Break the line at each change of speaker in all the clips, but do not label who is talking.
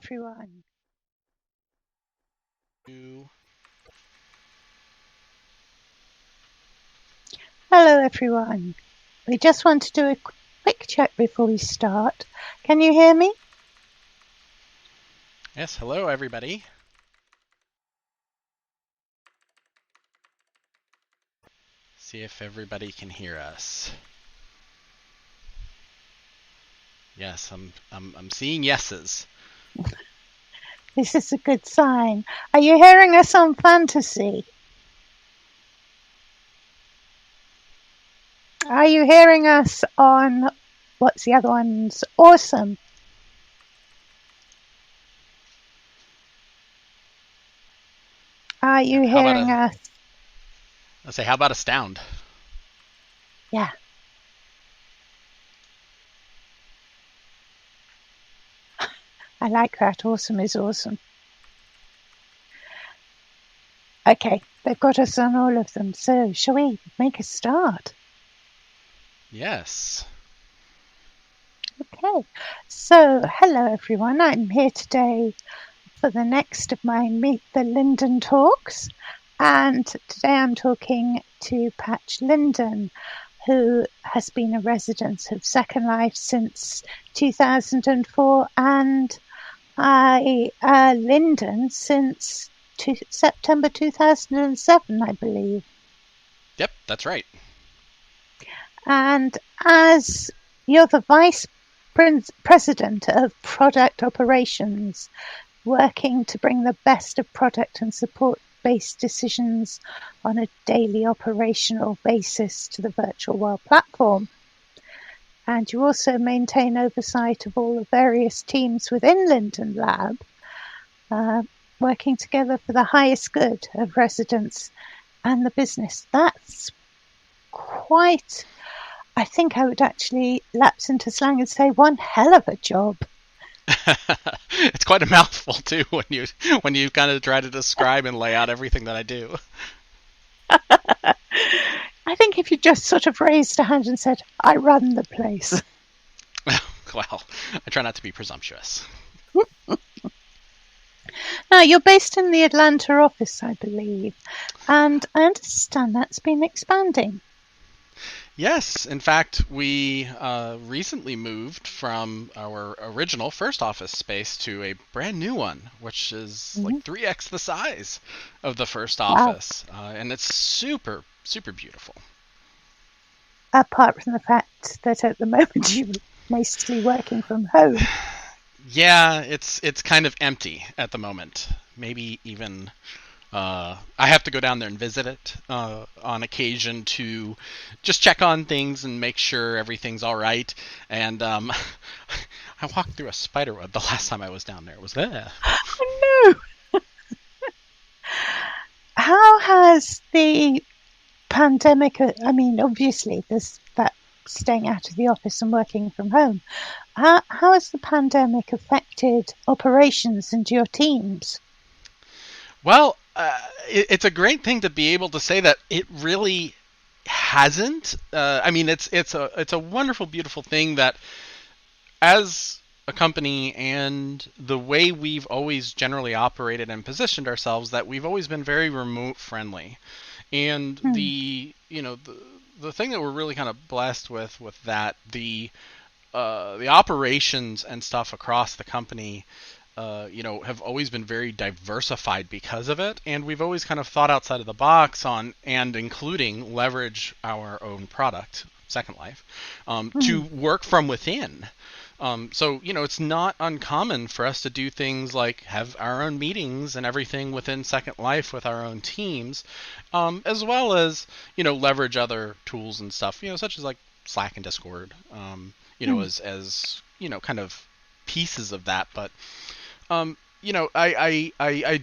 everyone. Hello, everyone. We just want to do a quick check before we start. Can you hear me?
Yes, hello everybody. See if everybody can hear us. Yes, I'm seeing yeses.
This is a good sign. Are you hearing us on Fantasy? Are you hearing us on, what's the other one's? Awesome. Are you hearing us?
Let's say, how about Astound?
Yeah. I like that. Awesome is awesome. Okay, they've got us on all of them. So, shall we make a start?
Yes.
Okay. So, hello everyone. I'm here today for the next of my Meet the Linden talks. And today I'm talking to Patch Linden, who has been a resident of Second Life since 2004 and Linden since September 2007, I believe.
Yep, that's right.
And as you're the Vice President of Product Operations, working to bring the best of product and support-based decisions on a daily operational basis to the virtual world platform. And you also maintain oversight of all the various teams within Linden Lab, working together for the highest good of residents and the business. That's quite, I think I would actually lapse into slang and say, one hell of a job.
It's quite a mouthful too when you kind of try to describe and lay out everything that I do.
I think if you just sort of raised a hand and said, I run the place.
Well, I try not to be presumptuous.
Now, you're based in the Atlanta office, I believe, and I understand that's been expanding.
Yes, in fact, we recently moved from our original first office space to a brand new one, which is like 3x the size of the first office.
Wow.
And it's super, super beautiful.
Apart from the fact that at the moment you're mostly working from home.
Yeah, it's kind of empty at the moment. Maybe even I have to go down there and visit it on occasion to just check on things and make sure everything's all right. And I walked through a spider web the last time I was down there. It was there.
Oh, no. How has the pandemic, I mean, obviously there's that staying out of the office and working from home. How has the pandemic affected operations and your teams?
Well, it's a great thing to be able to say that it really hasn't. I mean, it's a wonderful, beautiful thing that as a company and the way we've always generally operated and positioned ourselves, that we've always been very remote friendly. And the thing that we're really kind of blessed with that the operations and stuff across the company have always been very diversified because of it, and we've always kind of thought outside of the box on and including leverage our own product, Second Life, to work from within. So it's not uncommon for us to do things like have our own meetings and everything within Second Life with our own teams, as well as leverage other tools and stuff, such as like Slack and Discord, as kind of pieces of that. But I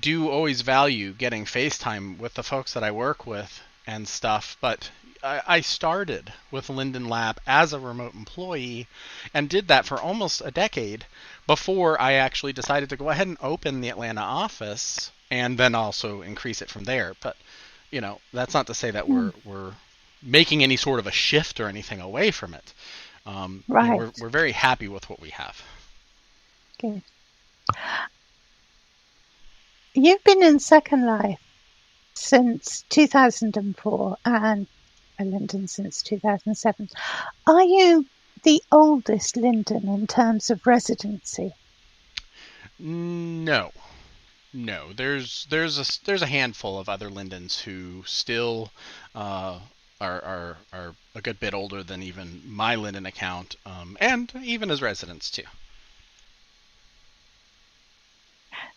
do always value getting FaceTime with the folks that I work with and stuff, but I started with Linden Lab as a remote employee and did that for almost a decade before I actually decided to go ahead and open the Atlanta office and then also increase it from there. But that's not to say that we're making any sort of a shift or anything away from it.
Right.
We're very happy with what we have.
Good. You've been in Second Life since 2004 and Linden since 2007. Are you the oldest Linden in terms of residency?
No, no. There's a handful of other Lindens who still are a good bit older than even my Linden account, and even as residents too.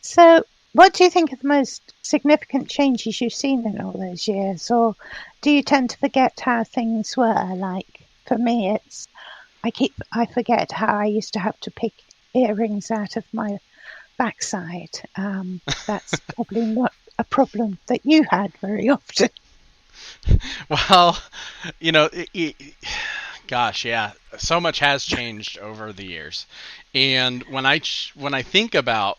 So, what do you think are the most significant changes you've seen in all those years? Or do you tend to forget how things were? Like, for me, I forget how I used to have to pick earrings out of my backside. That's probably not a problem that you had very often.
Well, you know, gosh, yeah, so much has changed over the years, and when I think about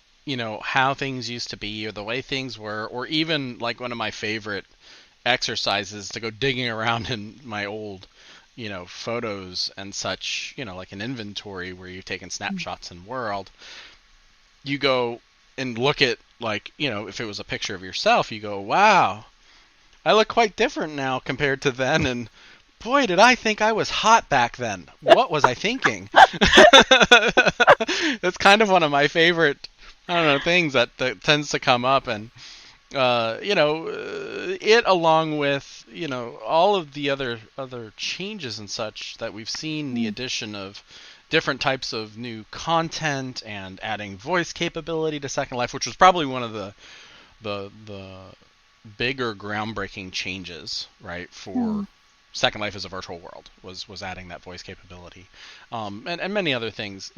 how things used to be or the way things were, or even like one of my favorite exercises to go digging around in my old photos and such, like an inventory where you've taken snapshots in World, you go and look at, like, if it was a picture of yourself, you go, wow, I look quite different now compared to then, and boy, did I think I was hot back then. What was I thinking? That's kind of one of my favorite, I don't know, things that tends to come up, and it along with all of the other changes and such that we've seen, the addition of different types of new content and adding voice capability to Second Life, which was probably one of the bigger groundbreaking changes, right, for Second Life as a virtual world, was adding that voice capability, and many other things.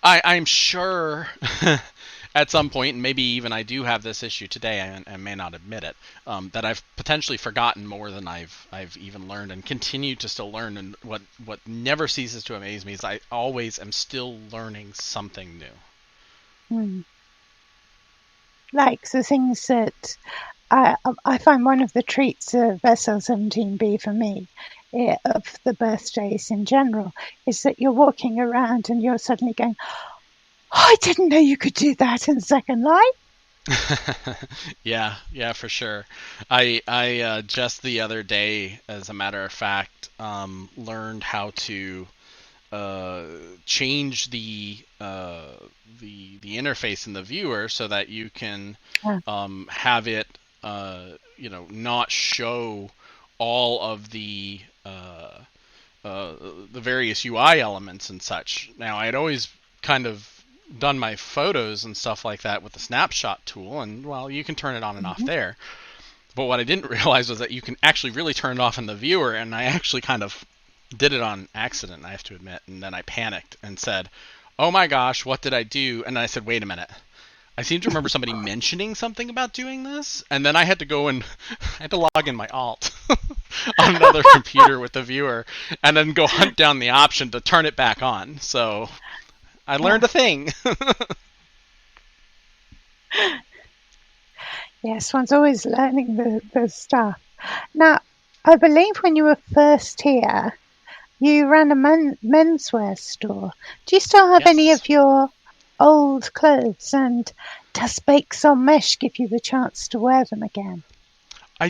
I'm sure at some point, and maybe even I do have this issue today, and I may not admit it, that I've potentially forgotten more than I've even learned, and continue to still learn. And what never ceases to amaze me is I always am still learning something new.
Like the things that I find one of the treats of SL17B for me, of the birthdays in general, is that you're walking around and you're suddenly going, oh, I didn't know you could do that in Second Life.
Yeah, for sure. I just the other day, as a matter of fact, learned how to change the interface in the viewer so that you can have it not show all of the various UI elements and such. Now, I had always kind of done my photos and stuff like that with the snapshot tool, and well, you can turn it on and off there. But what I didn't realize was that you can actually really turn it off in the viewer, and I actually kind of did it on accident, I have to admit, and then I panicked and said, oh my gosh, what did I do? And then I said, wait a minute. I seem to remember somebody mentioning something about doing this, and then I had to go and I had to log in my alt on another computer with the viewer, and then go hunt down the option to turn it back on. So I learned a thing.
Yes, one's always learning the stuff. Now, I believe when you were first here, you ran a menswear store. Do you still have any of your old clothes, and does Bakes on Mesh give you the chance to wear them again?
I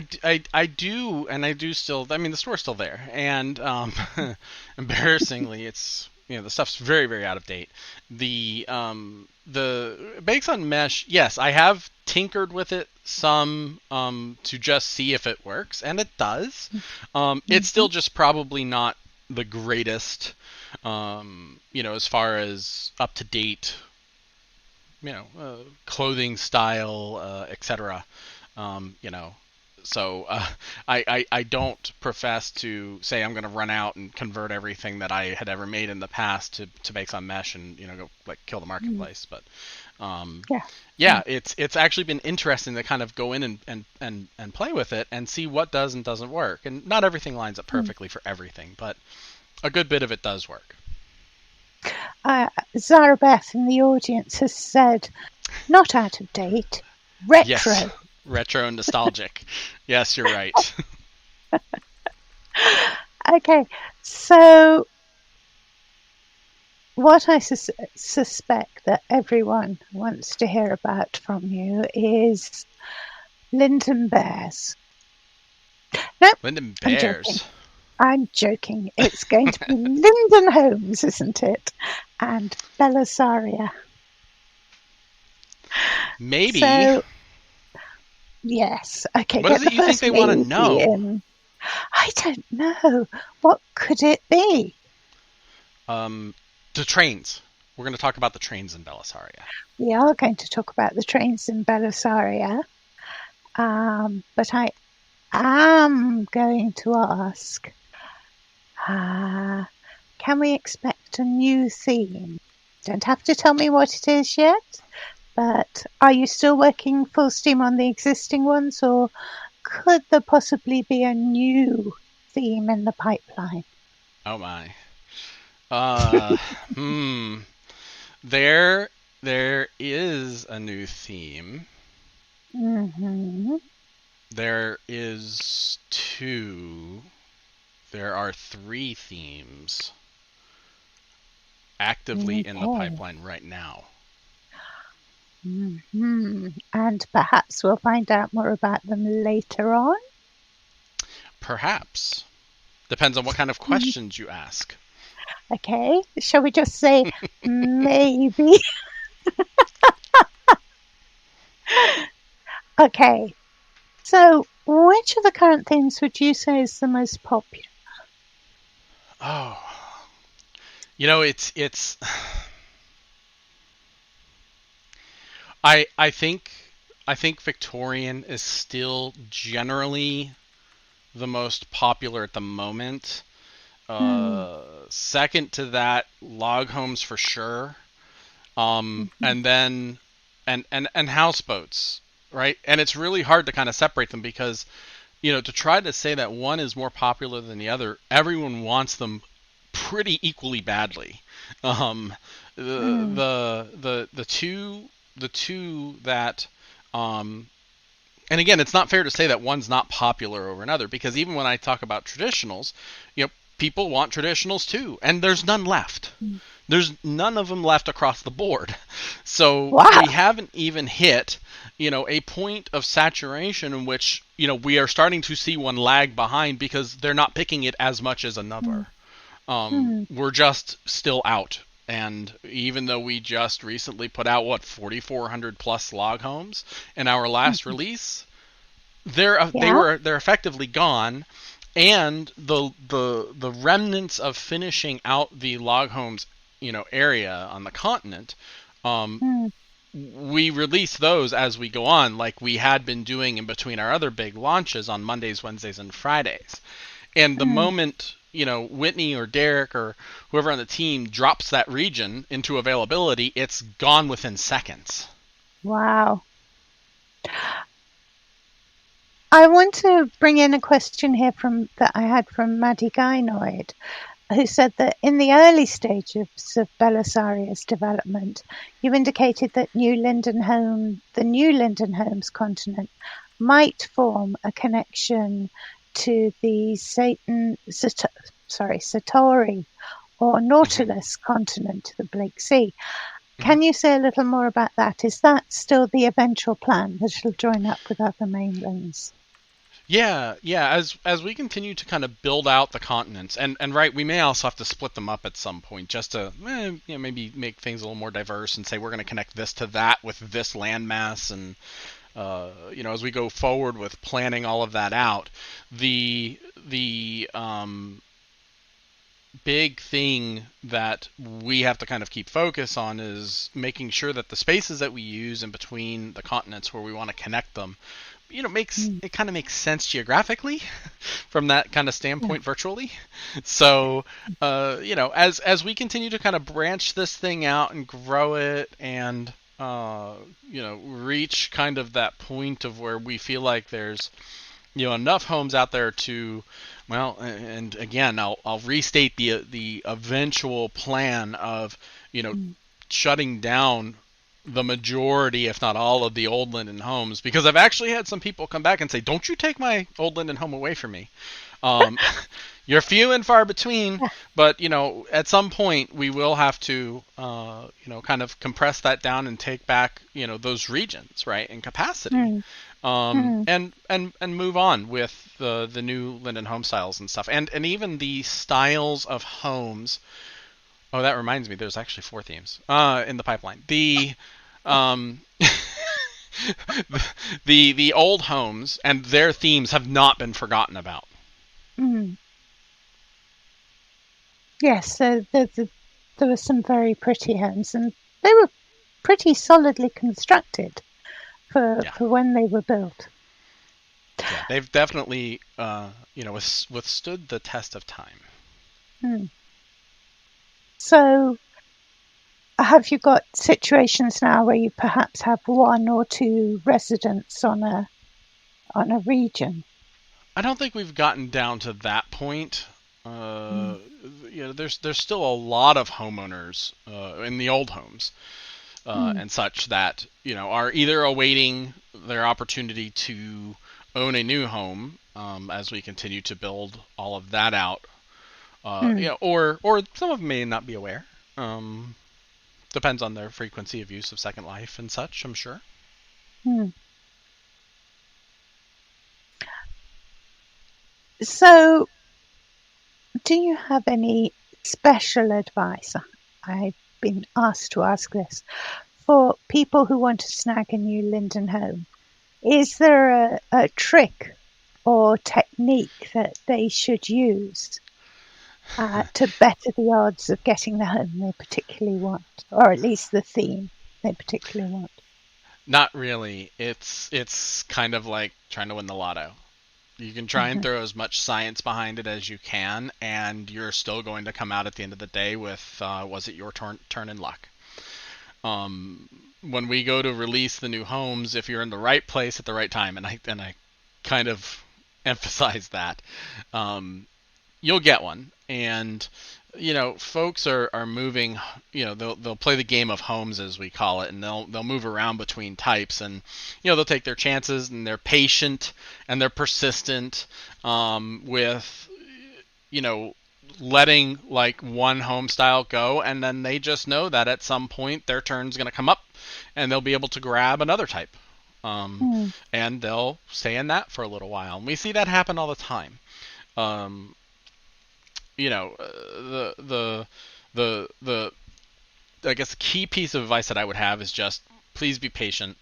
do, and I do still. I mean, the store's still there, and embarrassingly, it's the stuff's very, very out of date. The Bakes on Mesh, yes, I have tinkered with it some to just see if it works, and it does. It's still just probably not the greatest, as far as up to date, clothing style, etc. So I don't profess to say I'm going to run out and convert everything that I had ever made in the past to Bakes on Mesh and go like kill the marketplace. But it's actually been interesting to kind of go in and play with it and see what does and doesn't work. And not everything lines up perfectly for everything, but a good bit of it does work.
Zara Beth in the audience has said, not out of date, retro.
Yes. Retro and nostalgic. Yes, you're right.
Okay, so what I suspect that everyone wants to hear about from you is Linden Bears. No,
Linden
I'm joking.
Bears.
I'm joking. It's going to be Linden Homes, isn't it? And Belissaria.
Maybe.
So, yes. Okay,
What is
get
it
the
you think
first
they want to
maybe
know?
in. I don't know. What could it be?
The trains. We're going to talk about the trains in Belissaria.
We are going to talk about the trains in Belissaria. But I am going to ask, can we expect a new theme? Don't have to tell me what it is yet, but are you still working full steam on the existing ones, or could there possibly be a new theme in the pipeline?
Oh my. Uh, hmm. There, there is a new theme.
Mm-hmm.
There is two. There are three themes actively in the
Okay.
pipeline right now.
Mm-hmm. And perhaps we'll find out more about them later on.
Perhaps. Depends on what kind of questions you ask.
Okay, shall we just say maybe? Okay, so which of the current themes would you say is the most popular?
Oh, it's. I think Victorian is still generally the most popular at the moment.
Hmm.
Second to that, log homes for sure. And then and houseboats, right? And it's really hard to kind of separate them because to try to say that one is more popular than the other, everyone wants them pretty equally badly. Um,
Mm.
the two that and again, it's not fair to say that one's not popular over another because even when I talk about traditionals, people want traditionals too, and there's none left. There's none of them left across the board. So we
Wow.
haven't even hit, a point of saturation in which, we are starting to see one lag behind because they're not picking it as much as
Mm.
another.
Mm.
We're just still out. And even though we just recently put out 4,400 plus log homes in our last
Mm.
release,
Yeah.
they're effectively gone, and the remnants of finishing out the log homes area on the continent, um,
Mm.
we release those as we go on, like we had been doing in between our other big launches on Mondays, Wednesdays, and Fridays. And the
Mm.
moment Whitney or Derek or whoever on the team drops that region into availability, it's gone within seconds.
Wow. I want to bring in a question here that I had from Maddie Gynoid, who said that in the early stages of Belisaria's development, you indicated that the new Linden Homes continent might form a connection to the Satori or
Mm-hmm.
Nautilus continent, the Blake Sea.
Mm-hmm.
Can you say a little more about that? Is that still the eventual plan, that it'll join up with other mainlands?
Yeah, yeah. As we continue to kind of build out the continents, and right, we may also have to split them up at some point, just to maybe make things a little more diverse, and say we're going to connect this to that with this landmass, and as we go forward with planning all of that out, the big thing that we have to kind of keep focus on is making sure that the spaces that we use in between the continents where we want to connect them, makes
Mm.
it kind of makes sense geographically from that kind of
Yeah.
standpoint virtually. So, as we continue to kind of branch this thing out and grow it, and reach kind of that point of where we feel like there's enough homes out there to, well, and again, I'll restate the eventual plan of
Mm.
shutting down the majority, if not all, of the old Linden homes, because I've actually had some people come back and say, "Don't you take my old Linden home away from me." Um, you're few and far between,
Yeah.
but at some point we will have to, kind of compress that down and take back, those regions, right, in capacity,
Mm, mm,
and move on with the new Linden home styles and stuff, and even the styles of homes. Oh, that reminds me, there's actually four themes in the pipeline. Um, the old homes and their themes have not been forgotten about.
mm. Yes, so there were some very pretty homes, and they were pretty solidly constructed
Yeah,
for when they were built.
yeah, they've definitely withstood the test of time.
Mm. So, have you got situations now where you perhaps have one or two residents on a region?
I don't think we've gotten down to that point.
Mm,
Uh, there's still a lot of homeowners in the old homes
mm,
and such that are either awaiting their opportunity to own a new home as we continue to build all of that out,
mm,
or some of them may not be aware. Depends on their frequency of use of Second Life and such, I'm sure.
mm. So, do you have any special advice? I've been asked to ask this for people who want to snag a new Linden home. Is there a trick or technique that they should use to better the odds of getting the home they particularly want, or at least the theme they particularly want?
Not really. It's kind of like trying to win the lotto. You can try and
Mhm,
throw as much science behind it as you can, and you're still going to come out at the end of the day with was it your turn in luck? Um, when we go to release the new homes, if you're in the right place at the right time, and I kind of emphasize that, um, you'll get one. And folks are moving. They'll play the game of homes, as we call it, and they'll move around between types, and they'll take their chances, and they're patient and they're persistent with you know letting like one home style go, and then they just know that at some point their turn's going to come up and they'll be able to grab another type, um,
mm,
and they'll stay in that for a little while, and we see that happen all the time. um, the I guess the key piece of advice that I would have is just please be patient.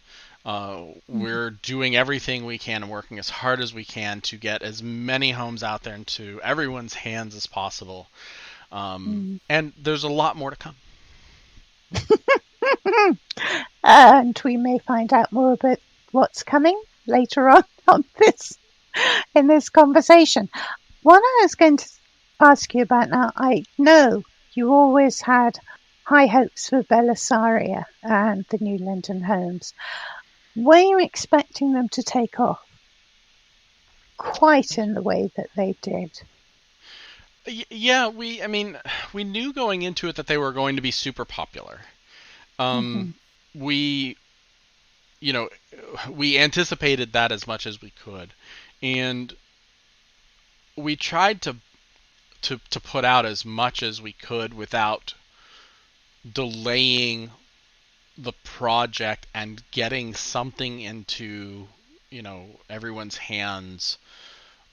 mm,
We're doing everything we can and working as hard as we can to get as many homes out there into everyone's hands as possible.
mm.
And there's a lot more to come.
And we may find out more about what's coming later on this in this conversation. What I was going to ask you about now, I know you always had high hopes for Belissaria and the new Linden homes. Were you expecting them to take off quite in the way that they did?
Yeah, I mean, we knew going into it that they were going to be super popular.
Mm-hmm.
We, you know, we anticipated that as much as we could, and we tried to put out as much as we could without delaying the project and getting something into everyone's hands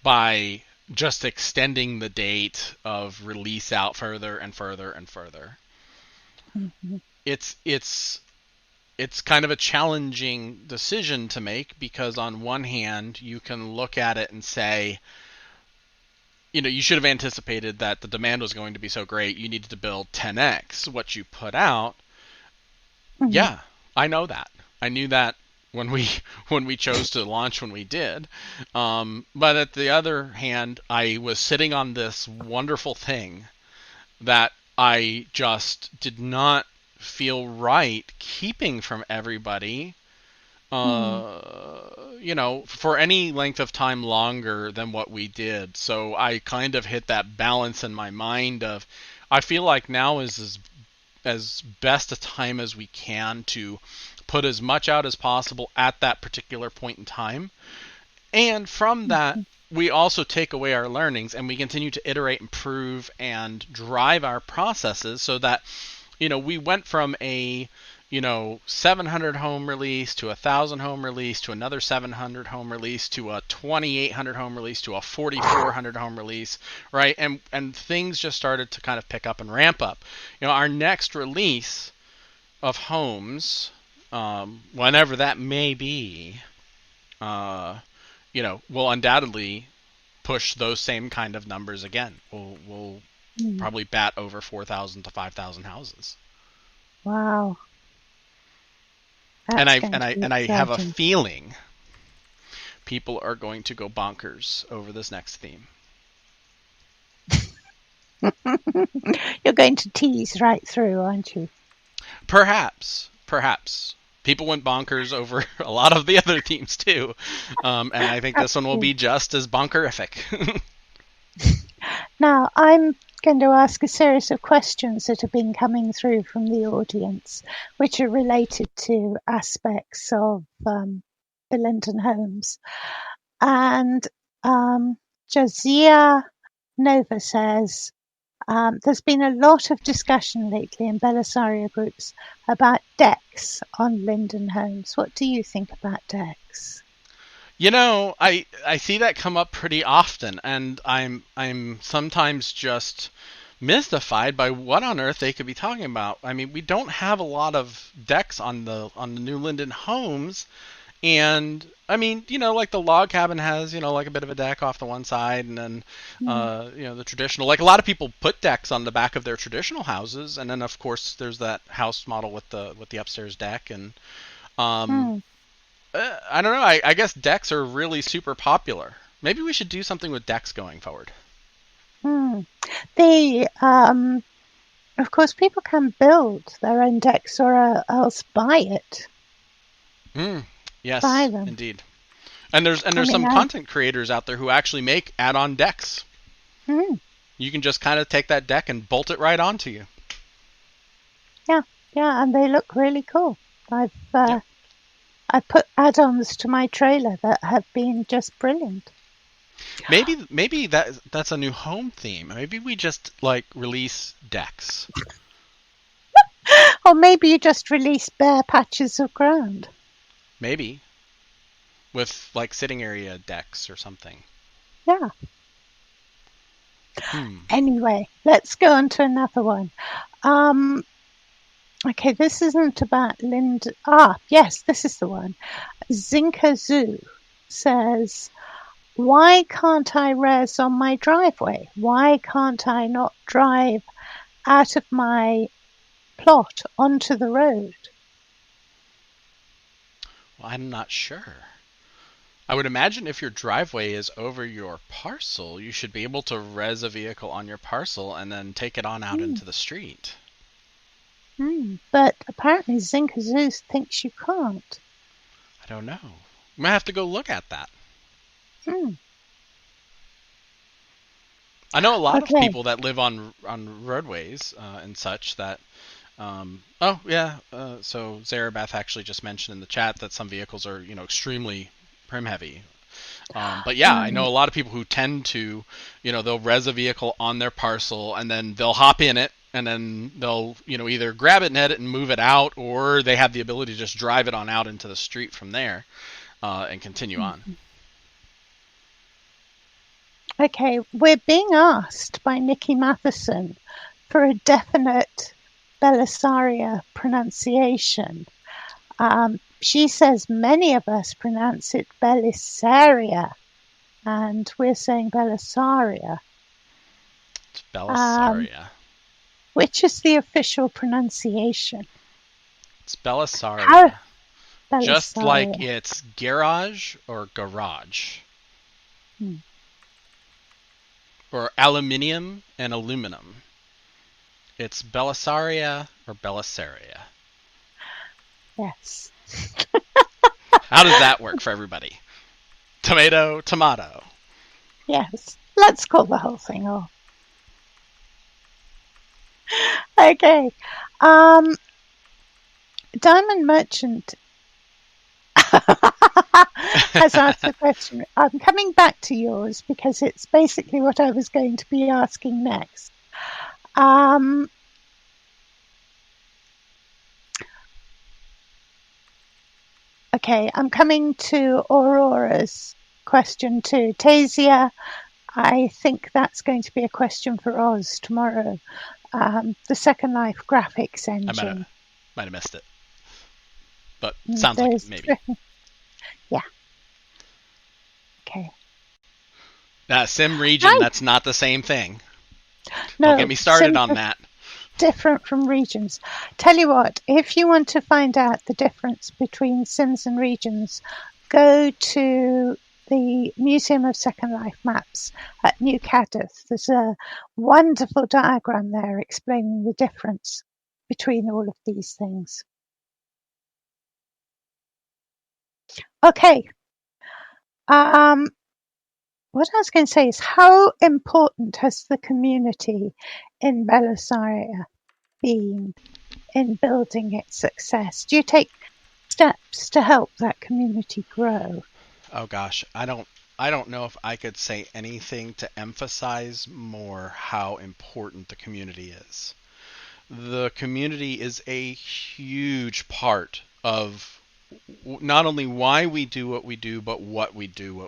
by just extending the date of release out further and further and further.
Mm-hmm.
It's kind of a challenging decision to make, because on one hand you can look at it and say, you should have anticipated that the demand was going to be so great, you needed to build 10x what you put out.
Mm-hmm.
Yeah, I know that. I knew that when we when we chose to launch when we did. But at the other hand, I was sitting on this wonderful thing that I just did not feel right keeping from everybody.
Mm-hmm.
For any length of time longer than what we did. So I kind of hit that balance in my mind of, I feel like now is as best a time as we can to put as much out as possible at that particular point in time. And from that, we also take away our learnings and we continue to iterate, improve, and drive our processes so that, we went from a 700 home release to a 1,000 home release to another 700 home release to a 2,800 home release to a 4,400 home release, right? And things just started to kind of pick up and ramp up. Our next release of homes, whenever that may be, will undoubtedly push those same kind of numbers again. We'll probably bat over 4,000 to 5,000 houses.
Wow.
And
That's going to be
I have a
exciting.
feeling people are going to go bonkers over this next theme.
You're going to tease right through, aren't you?
Perhaps. People went bonkers over a lot of the other themes too, and I think this one will be just as bonkerific.
Now, I'm going to ask a series of questions that have been coming through from the audience, which are related to aspects of the Linden Homes. And Jazia Nova says, there's been a lot of discussion lately in Belisario groups about decks on Linden Homes. What do you think about decks?
I see that come up pretty often, and I'm sometimes just mystified by what on earth they could be talking about. I mean, we don't have a lot of decks on the new Linden Homes, and I mean, like the log cabin has, like a bit of a deck off the one side, and then, the traditional, like a lot of people put decks on the back of their traditional houses, and then of course there's that house model with the upstairs deck, and I don't know. I guess decks are really super popular. Maybe we should do something with decks going forward.
They, of course, people can build their own decks or else buy it.
Yes,
Buy them.
indeed. And there's some content creators out there who actually make add-on decks. You can just kind of take that deck and bolt it right onto you.
Yeah, and they look really cool. I've put add-ons to my trailer that have been just brilliant.
Maybe that's a new home theme. Maybe we just release decks.
Or maybe you just release bare patches of ground.
Maybe. With sitting area decks or something.
Yeah. Anyway, let's go on to another one. Okay, this isn't about Linden. Yes, this is the one. Zinka Zoo says, why can't I res on my driveway? Why can't I not drive out of my plot onto the road?
Well, I'm not sure. I would imagine if your driveway is over your parcel, you should be able to res a vehicle on your parcel and then take it on out into the street.
But apparently Zinka Zoo thinks you can't.
I don't know. We might have to go look at that. I know a lot of people that live on roadways and such that. So Zarabeth actually just mentioned in the chat that some vehicles are extremely prim heavy. But yeah, I know a lot of people who tend to, they'll res a vehicle on their parcel and then they'll hop in it and then they'll, either grab it, net it, and move it out, or they have the ability to just drive it on out into the street from there and continue on.
Okay, we're being asked by Nikki Matheson for a definite Belisaria pronunciation. She says many of us pronounce it Belisaria, and we're saying Belisaria.
It's Belisaria.
Which is the official pronunciation?
It's Belisaria.
Belisaria.
Just like it's garage or garage. Or aluminium and aluminum. It's Belisaria or Belisaria.
Yes.
How does that work for everybody? Tomato, tomato.
Yes. Let's call the whole thing off. Okay. Diamond Merchant. has asked the question. I'm coming back to yours because it's basically what I was going to be asking next. Okay, I'm coming to Aurora's question too. Tasia, I think that's going to be a question for Oz tomorrow. The Second Life graphics engine.
Might have missed it, but sounds like it, maybe.
Yeah. Okay.
Sim region, that's not the same thing.
No,
don't get me started on that.
Different from regions. Tell you what, if you want to find out the difference between Sims and regions, go to the Museum of Second Life Maps at New Cardiff. There's a wonderful diagram there explaining the difference between all of these things. Okay. What I was going to say is, how important has the community in Belisaria been in building its success? Do you take steps to help that community grow?
Oh gosh, I don't know if I could say anything to emphasize more how important the community is. The community is a huge part of not only why we do what we do, but what we do.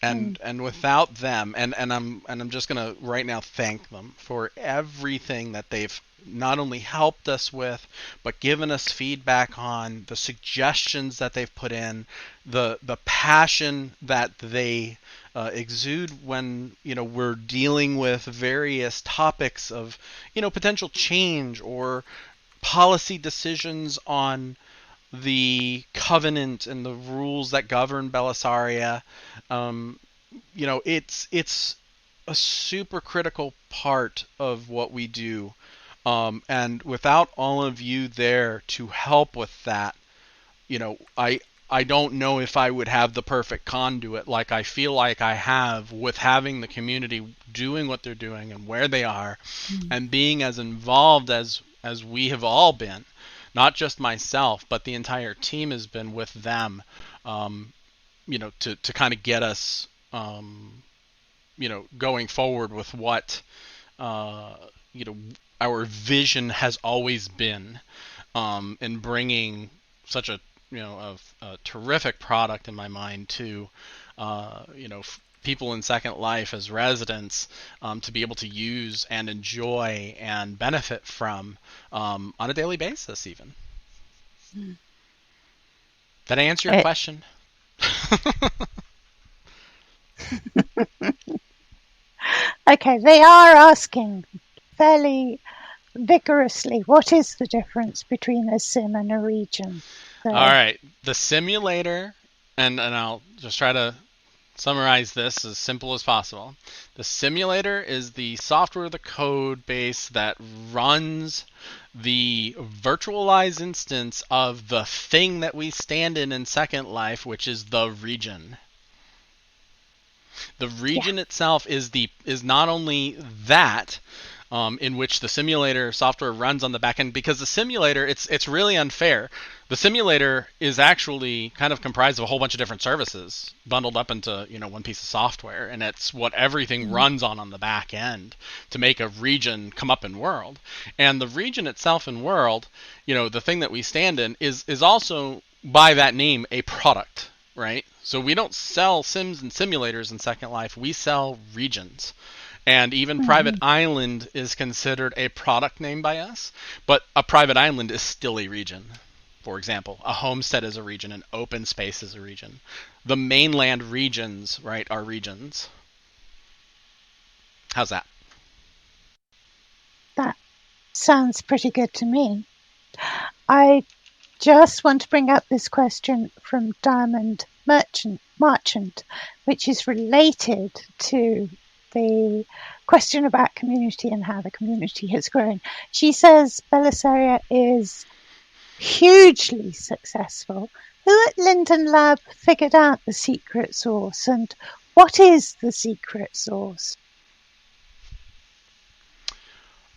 And without them, and I'm just gonna right now thank them for everything that they've not only helped us with, but given us feedback on, the suggestions that they've put in, the passion that they exude when we're dealing with various topics of potential change or policy decisions on the covenant and the rules that govern Belisaria. It's a super critical part of what we do. And without all of you there to help with that, I don't know if I would have the perfect conduit like I feel like I have with having the community doing what they're doing and where they are, and being as involved as we have all been. Not just myself, but the entire team has been with them, to kind of get us, going forward with what, our vision has always been, in bringing such a, a terrific product in my mind to, people in Second Life as residents, to be able to use and enjoy and benefit from, on a daily basis even. Did I answer your question?
Okay, they are asking fairly vigorously, what is the difference between a sim and a region?
So. All right, the simulator, and I'll just try to summarize this as simple as possible. The simulator is the software, the code base that runs the virtualized instance of the thing that we stand in Second Life, which is the region. The region itself is not only that, in which the simulator software runs on the back end, because the simulator, it's really unfair. The simulator is actually kind of comprised of a whole bunch of different services bundled up into one piece of software, and it's what everything runs on the back end to make a region come up in world. And the region itself in world, the thing that we stand in, is also by that name a product, right? So we don't sell sims and simulators in Second Life, we sell regions. And even Private Island is considered a product name by us, but a private island is still a region. For example, a homestead is a region, an open space is a region. The mainland regions, right, are regions. How's that?
That sounds pretty good to me. I just want to bring up this question from Diamond Merchant, which is related to the question about community and how the community has grown. She says Belisaria is hugely successful. Who at Linden Lab figured out the secret sauce, and what is the secret sauce?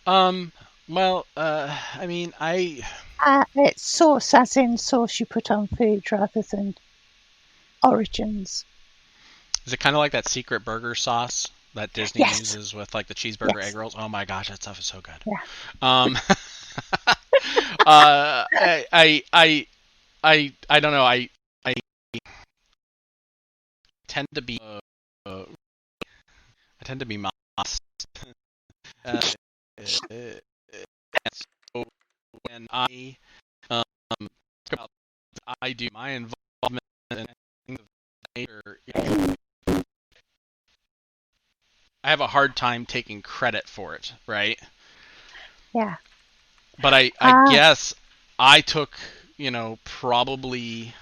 Well, I mean,
It's sauce as in sauce you put on food rather than origins.
Is it kind of like that secret burger sauce that Disney
Yes,
uses with like the cheeseburger egg
yes,
rolls? Oh my gosh, that stuff is so good.
yeah.
Um, I don't know. I tend to be I tend to be modest. Uh, so when um, talk about I do my involvement in things of that nature, I have a hard time taking credit for it, right?
Yeah.
But I
Ah,
guess I took, probably,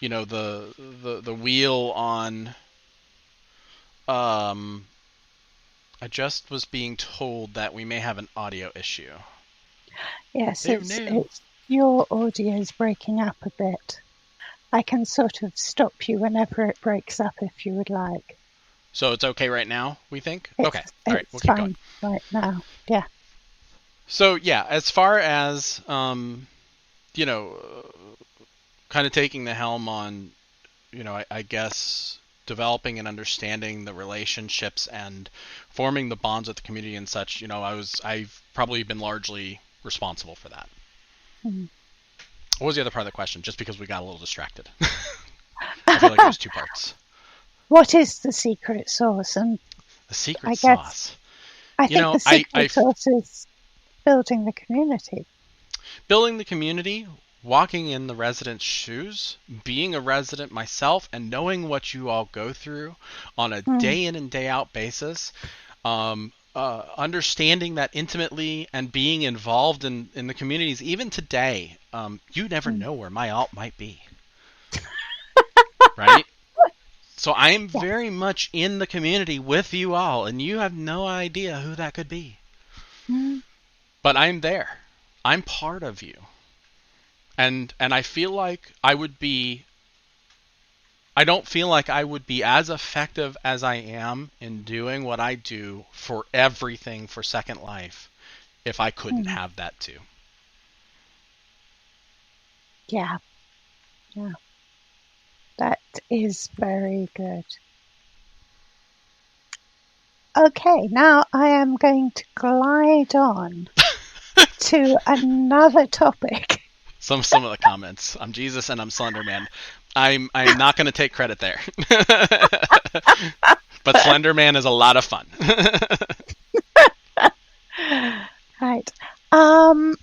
the wheel on. Um, I just was being told that we may have an audio issue.
yes,
Oh
it's
no!
it's your audio is breaking up a bit. I can sort of stop you whenever it breaks up if you would like.
So it's okay right now, we think?
It's
Okay. All right, we'll
it's
keep going.
fine right now. Yeah.
So yeah, as far as you know, kind of taking the helm on, I guess developing and understanding the relationships and forming the bonds with the community and such, I've probably been largely responsible for that.
Mm.
What was the other part of the question? Just because we got a little distracted. I feel like it was two parts.
What is the secret sauce? And
The secret
I guess
sauce.
I
You
think
know,
the secret sauce is building the community.
building the community, walking in the residents' shoes, being a resident myself, and knowing what you all go through on a
Mm,
day in and day out basis, understanding that intimately and being involved in the communities, even today, you never
mm.
know where my alt might be, right? So I am
Yeah.
very much in the community with you all, and you have no idea who that could be.
Mm,
But I'm there. I'm part of you. And I feel like I don't feel like I would be as effective as I am in doing what I do for everything for Second Life if I couldn't
mm.
have that too.
Yeah. Yeah. That is very good. Okay, now I am going to glide on to another topic.
Some of the comments. I'm Jesus and I'm Slender Man. I'm not going to take credit there. But Slender Man is a lot of fun.
Right. Um,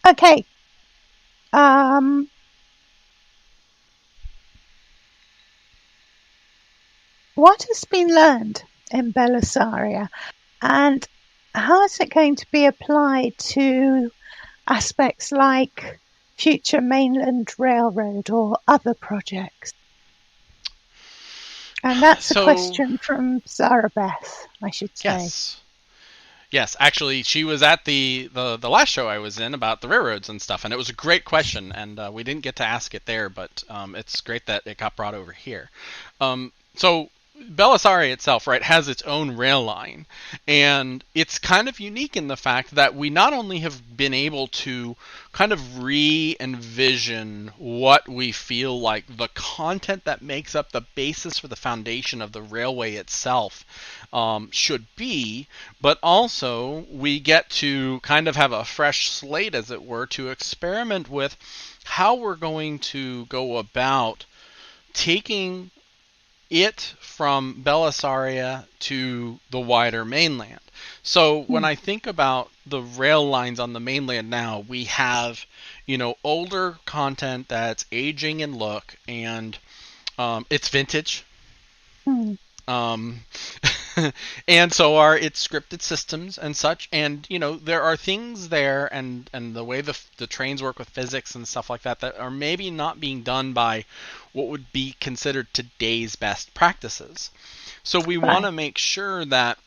okay. Um, what has been learned in Belisaria, and how is it going to be applied to aspects like future mainland railroad or other projects? And that's a
So,
question from Zara Beth, I should say.
yes. Yes, actually, she was at the last show I was in about the railroads and stuff, and it was a great question, and we didn't get to ask it there, but it's great that it got brought over here. So Belisari itself, right, has its own rail line, and it's kind of unique in the fact that we not only have been able to kind of re-envision what we feel like the content that makes up the basis for the foundation of the railway itself should be, but also we get to kind of have a fresh slate, as it were, to experiment with how we're going to go about taking it from Belisaria to the wider mainland. So when
Hmm.
I think about the rail lines on the mainland now, we have, older content that's aging in look and it's vintage.
Hmm.
Um, and so are its scripted systems and such. And there are things there, and the way the trains work with physics and stuff like that are maybe not being done by what would be considered today's best practices. So we want
Right.
to make sure that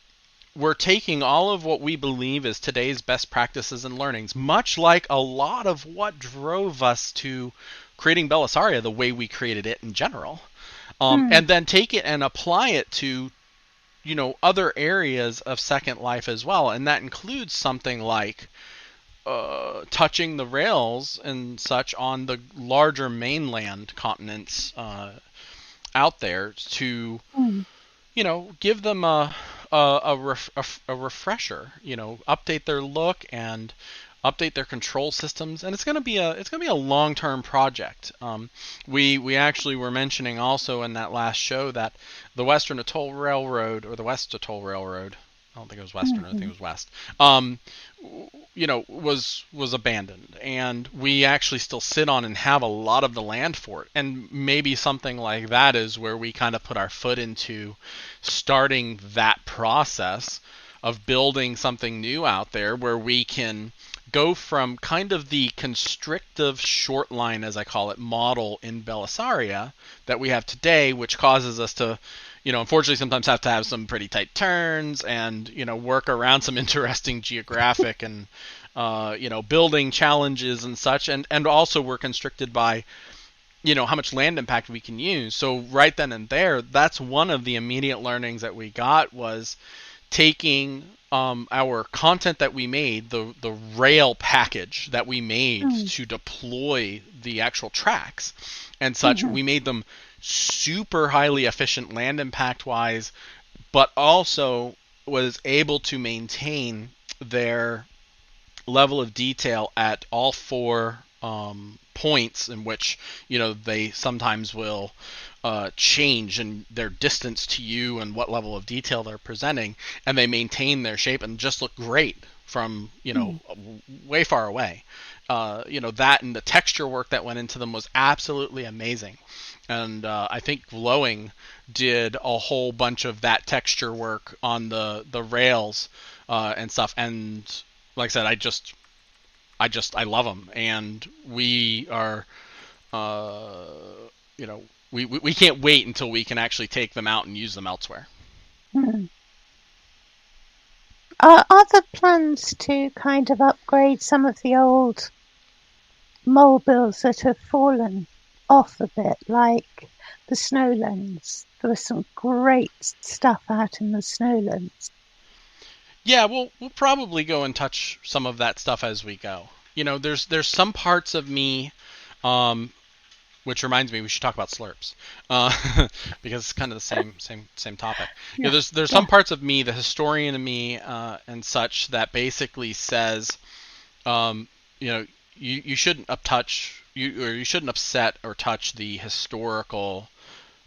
we're taking all of what we believe is today's best practices and learnings, much like a lot of what drove us to creating Belisaria the way we created it in general,
Hmm.
and then take it and apply it to other areas of Second Life as well, and that includes something like touching the rails and such on the larger mainland continents out there to
Mm.
give them a refresher, update their look and update their control systems, and it's gonna be a long-term project. We actually were mentioning also in that last show that the Western Atoll Railroad, or the West Atoll Railroad, I don't think it was Western, I think it
Mhm.
was West, was abandoned, and we actually still sit on and have a lot of the land for it. And maybe something like that is where we kind of put our foot into starting that process of building something new out there, where we can go from kind of the constrictive short line, as I call it, model in Belisaria that we have today, which causes us to, unfortunately sometimes have to have some pretty tight turns and, work around some interesting geographic and, building challenges and such. And also we're constricted by, how much land impact we can use. So right then and there, that's one of the immediate learnings that we got, was taking our content that we made, the rail package that we made
Mm.
to deploy the actual tracks and such.
Mhm.
We made them super highly efficient land impact wise, but also was able to maintain their level of detail at all four points, in which they sometimes will change in their distance to you and what level of detail they're presenting, and they maintain their shape and just look great from
Mm.
way far away. That and the texture work that went into them was absolutely amazing. And I think Glowing did a whole bunch of that texture work on the rails and stuff. And like I said, I love them, and we are, uh, we can't wait until we can actually take them out and use them elsewhere.
Mm. Are there plans to kind of upgrade some of the old mole bills that have fallen off a bit, like the Snowlands? There was some great stuff out in the Snowlands.
Yeah, we'll probably go and touch some of that stuff as we go. There's some parts of me, um, which reminds me, we should talk about slurps, because it's kind of the same topic.
Yeah,
There's
yeah.
some parts of me, the historian in me, and such, that basically says, um, you know, you shouldn't you shouldn't upset or touch the historical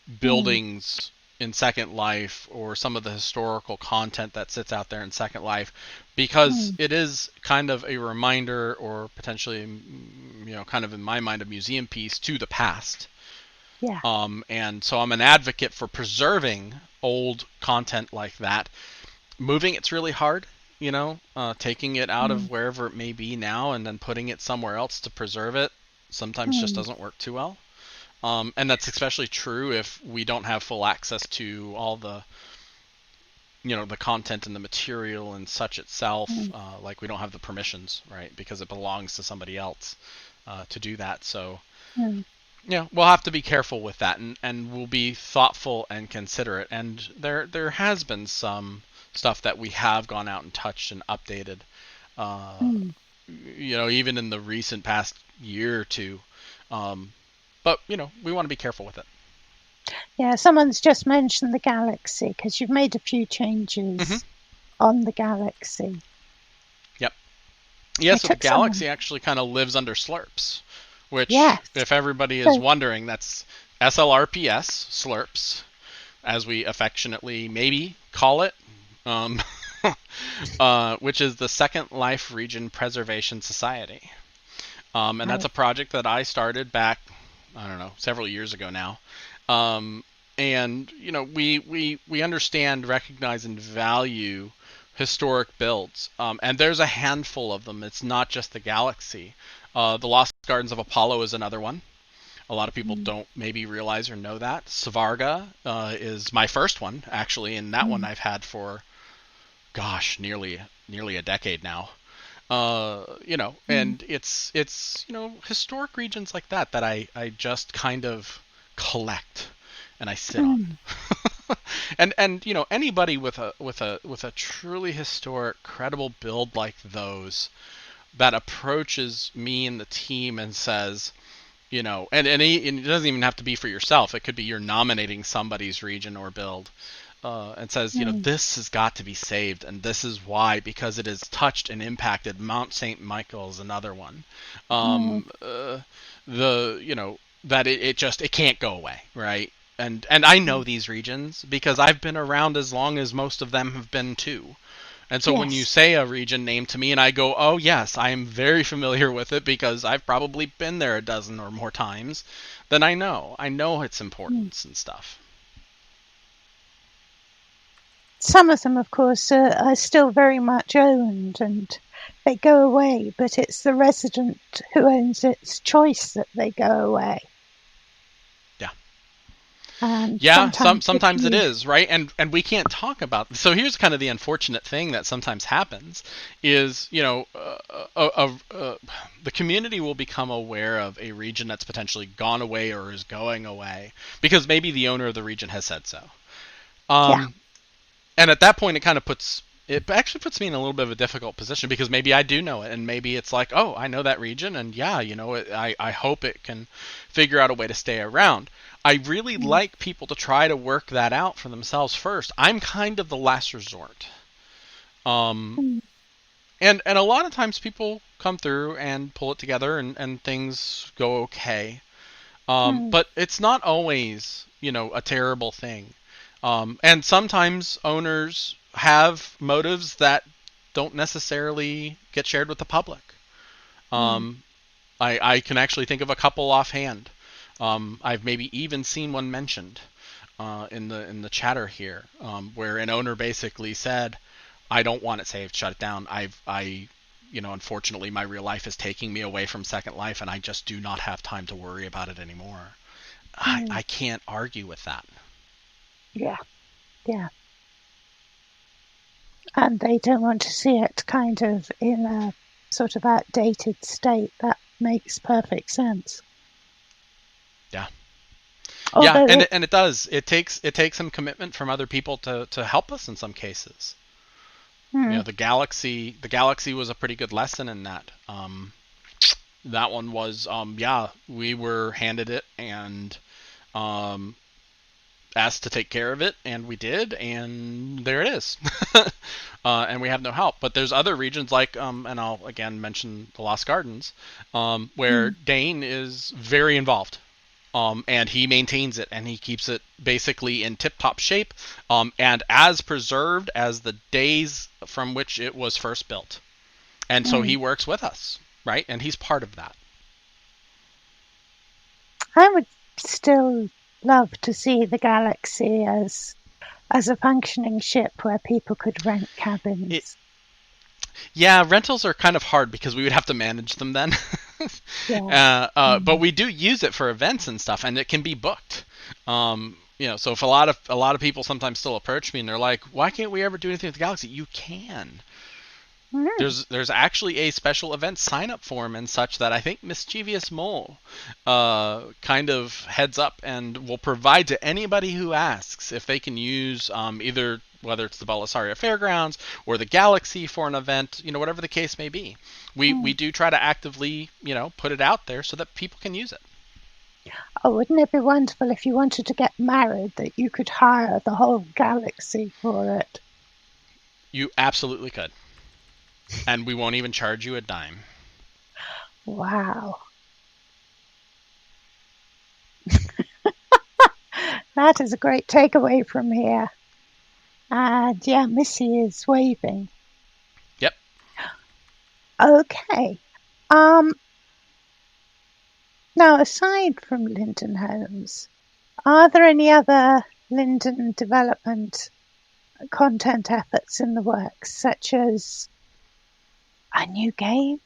Mm.
buildings in Second Life, or some of the historical content that sits out there in Second Life, because
Mm.
it is kind of a reminder, or potentially, kind of in my mind, a museum piece to the past.
Yeah.
And so I'm an advocate for preserving old content like that. Moving it's really hard, taking it out of
Mm.
wherever it may be now and then putting it somewhere else to preserve it sometimes just
Mm.
doesn't work too well. And that's especially true if we don't have full access to all the content and the material and such itself.
Mm.
Like, we don't have the permissions, right? Because it belongs to somebody else to do that. So,
Mm.
we'll have to be careful with that, and we'll be thoughtful and considerate. And there has been some stuff that we have gone out and touched and updated. Uh,
Mm.
Even in the recent past year or two. But we want to be careful with it.
Yeah, someone's just mentioned the Galaxy because you've made a few
Hmm.
changes on the Galaxy.
Yep. Yeah,
I
so the
took someone.
galaxy actually kind of lives under slurps, which,
Yes.
if everybody is
So,
wondering, that's SLRPS, slurps, as we affectionately maybe call it, um, which is the Second Life Region Preservation Society. And that's
right.
a project that I started back, I don't know, several years ago now. Um, and we understand, recognize, and value historic builds. And there's a handful of them. It's not just the Galaxy. The Lost Gardens of Apollo is another one. A lot of people
Mm.
don't maybe realize or know that. Svarga is my first one, actually, and that one
Mm.
I've had for, gosh, nearly a decade now.
Mm.
And it's historic regions like that I just kind of collect and I sit on.
Mm.
And anybody with a truly historic, credible build like those that approaches me and the team and says, and it doesn't even have to be for yourself. It could be you're nominating somebody's region or build, and says, this has got to be saved, and this is why, because it has touched and impacted Mount St. Michael's, another one. That it can't go away, right? And I know these regions because I've been around as long as most of them have been too. And so when you
Yes.
say a region name to me and I go, oh yes, I am very familiar with it because I've probably been there a dozen or more times, then I know its importance and stuff.
Some of them, of course, are still very much owned and they go away, but it's the resident who owns its choice that they go away.
Yeah.
And
Yeah,
sometimes
sometimes it is, right? And we can't talk about. So here's kind of the unfortunate thing that sometimes happens is, the community will become aware of a region that's potentially gone away or is going away because maybe the owner of the region has said so.
yeah.
And at that point, it actually puts me in a little bit of a difficult position because maybe I do know it, and maybe it's like, oh, I know that region, and yeah, I hope it can figure out a way to stay around. I really like people to try to work that out for themselves first. I'm kind of the last resort. Um,
Mm.
and a lot of times people come through and pull it together, and things go okay. But it's not always, a terrible thing. And sometimes owners have motives that don't necessarily get shared with the public. Um, I can actually think of a couple offhand. I've maybe even seen one mentioned in the chatter here, where an owner basically said, "I don't want it saved. Shut it down. Unfortunately, my real life is taking me away from Second Life, and I just do not have time to worry about it anymore." I can't argue with that.
Yeah. Yeah. And they don't want to see it kind of in a sort of outdated state. That makes perfect sense.
Yeah. Yeah,
Although
and it does. It takes some commitment from other people to help us in some cases. The galaxy was a pretty good lesson in that. That one was, yeah, we were handed it and um, asked to take care of it, and we did, and there it is. And we have no help. But there's other regions like, and I'll again mention the Lost Gardens, where Dane is very involved. And he maintains it, and he keeps it basically in tip-top shape, and as preserved as the days from which it was first built. And so he works with us, right? And he's part of that.
I would still love to see the Galaxy as a functioning ship where people could rent cabins.
Yeah, rentals are kind of hard because we would have to manage them then.
Yeah.
But we do use it for events and stuff, and it can be booked. So if a lot of people sometimes still approach me and they're like, "Why can't we ever do anything with the Galaxy?" You can. There's actually a special event sign up form and such that I think Mischievous Mole kind of heads up and will provide to anybody who asks if they can use either whether it's the Belisaria Fairgrounds or the Galaxy for an event, whatever the case may be. We do try to actively, put it out there so that people can use it.
Oh, wouldn't it be wonderful if you wanted to get married that you could hire the whole Galaxy for it?
You absolutely could. And we won't even charge you a dime.
Wow. That is a great takeaway from here. And yeah, Missy is waving.
Yep.
Okay. Now, aside from Linden Homes, are there any other Linden development content efforts in the works, such as a new game?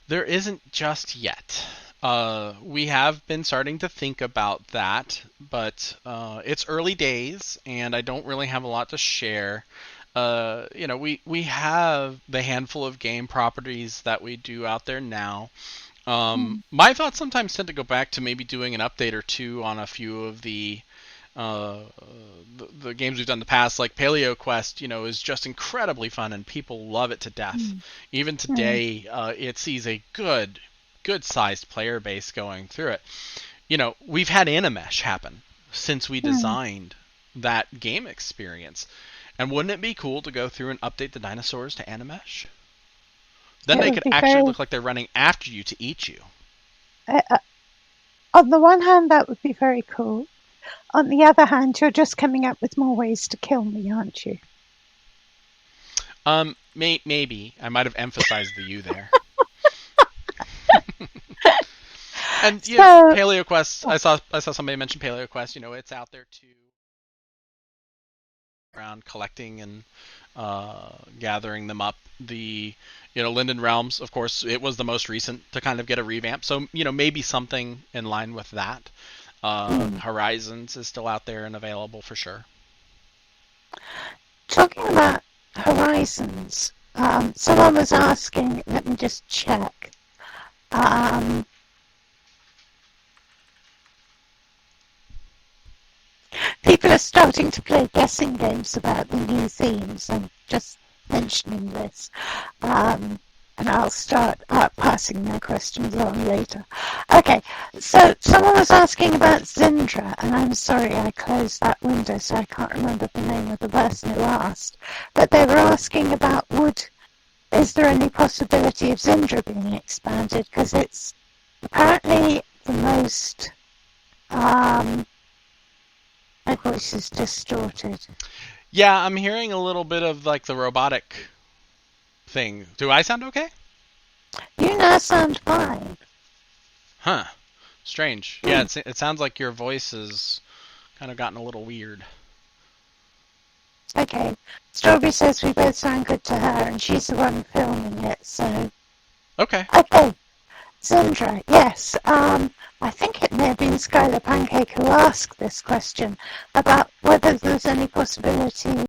There isn't just yet. We have been starting to think about that, but it's early days, and I don't really have a lot to share. We have the handful of game properties that we do out there now. My thoughts sometimes tend to go back to maybe doing an update or two on a few of the uh, the games we've done in the past, like Paleo Quest, is just incredibly fun and people love it to death.
Mm.
Even
Mm.
today, it sees a good sized player base going through it. We've had Animesh happen since we
Mm.
designed that game experience. And wouldn't it be cool to go through and update the dinosaurs to Animesh? Then
It
they
would
could
be
actually
very.
look like they're running after you to eat you.
Uh, on the one hand, that would be very cool. On the other hand, you're just coming up with more ways to kill me, aren't you?
Maybe I might have emphasized the you there. And
So,
Paleo Quest. I saw somebody mention Paleo Quest. It's out there too. Around collecting and gathering them up. The Linden Realms, of course, it was the most recent to kind of get a revamp. So maybe something in line with that.
mm,
Horizons is still out there and available for sure.
talking about horizons, someone was asking, let me just check. Um, People are starting to play guessing games about the new themes. I'm just mentioning this. Um, and I'll start passing my questions on later. Okay, so someone was asking about Zindra, and I'm sorry I closed that window, so I can't remember the name of the person who asked. But they were asking about is there any possibility of Zindra being expanded? Because it's apparently the most, my voice is distorted.
Yeah, I'm hearing a little bit of like the robotic thing. Do I sound okay?
You now sound fine.
Huh. Strange. Yeah, it sounds like your voice has kind of gotten a little weird.
Okay. Strawberry says we both sound good to her, and she's the one filming it, so.
Okay.
Okay. Zindra, yes. I think it may have been Skylar Pancake who asked this question about whether there's any possibility.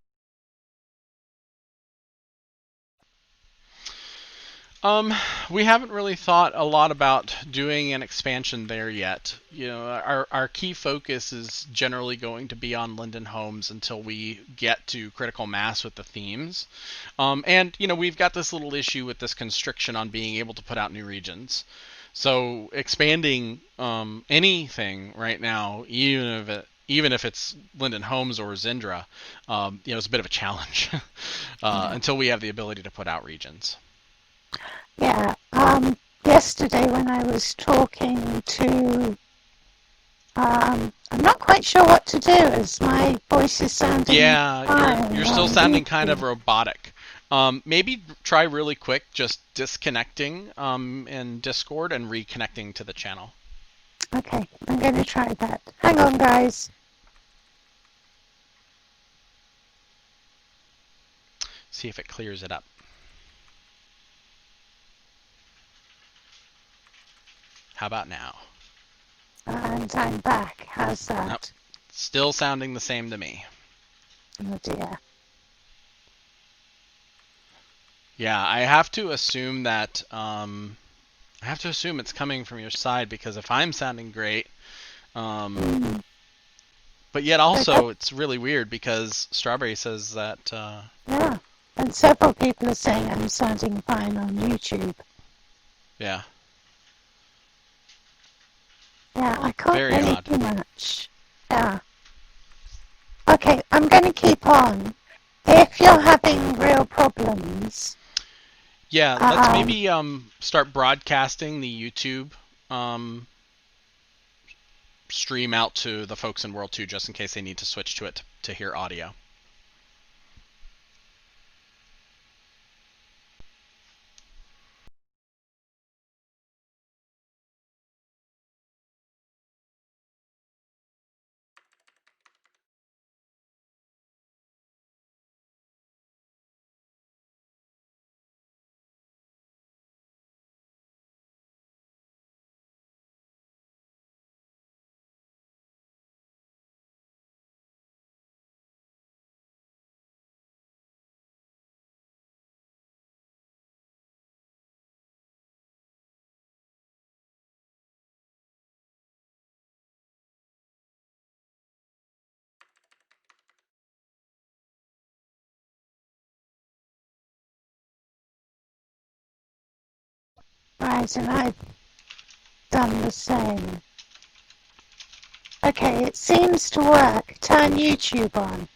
We haven't really thought a lot about doing an expansion there yet. Our key focus is generally going to be on Linden Homes until we get to critical mass with the themes. And we've got this little issue with this constriction on being able to put out new regions. So expanding anything right now, even if it's Linden Homes or Zindra, it's a bit of a challenge
Yeah.
until we have the ability to put out regions.
Yeah. Yesterday when I was talking to, I'm not quite sure what to do as my voice is sounding
Yeah, you're
fine
still
on
sounding kind of
YouTube.
robotic. Maybe try really quick just disconnecting in Discord and reconnecting to the channel.
Okay, I'm going to try that. Hang on, guys.
See if it clears it up. How about now?
And I'm back. How's
Nope.
that?
Still sounding the same to me.
Oh dear.
Yeah, I have to assume that I have to assume it's coming from your side because if I'm sounding great,
Mm.
but yet
So that,
also it's really weird because Strawberry says that
yeah. And several people are saying I'm sounding fine on YouTube.
yeah,
Yeah, I can't
very
really
odd.
do much. Yeah. Okay, I'm going to keep on. If you're having real problems,
Yeah, let's
um,
maybe start broadcasting the YouTube um, stream out to the folks in World 2 just in case they need to switch to it to hear audio.
Right, and I've done the same. Okay, it seems to work. Turn YouTube on.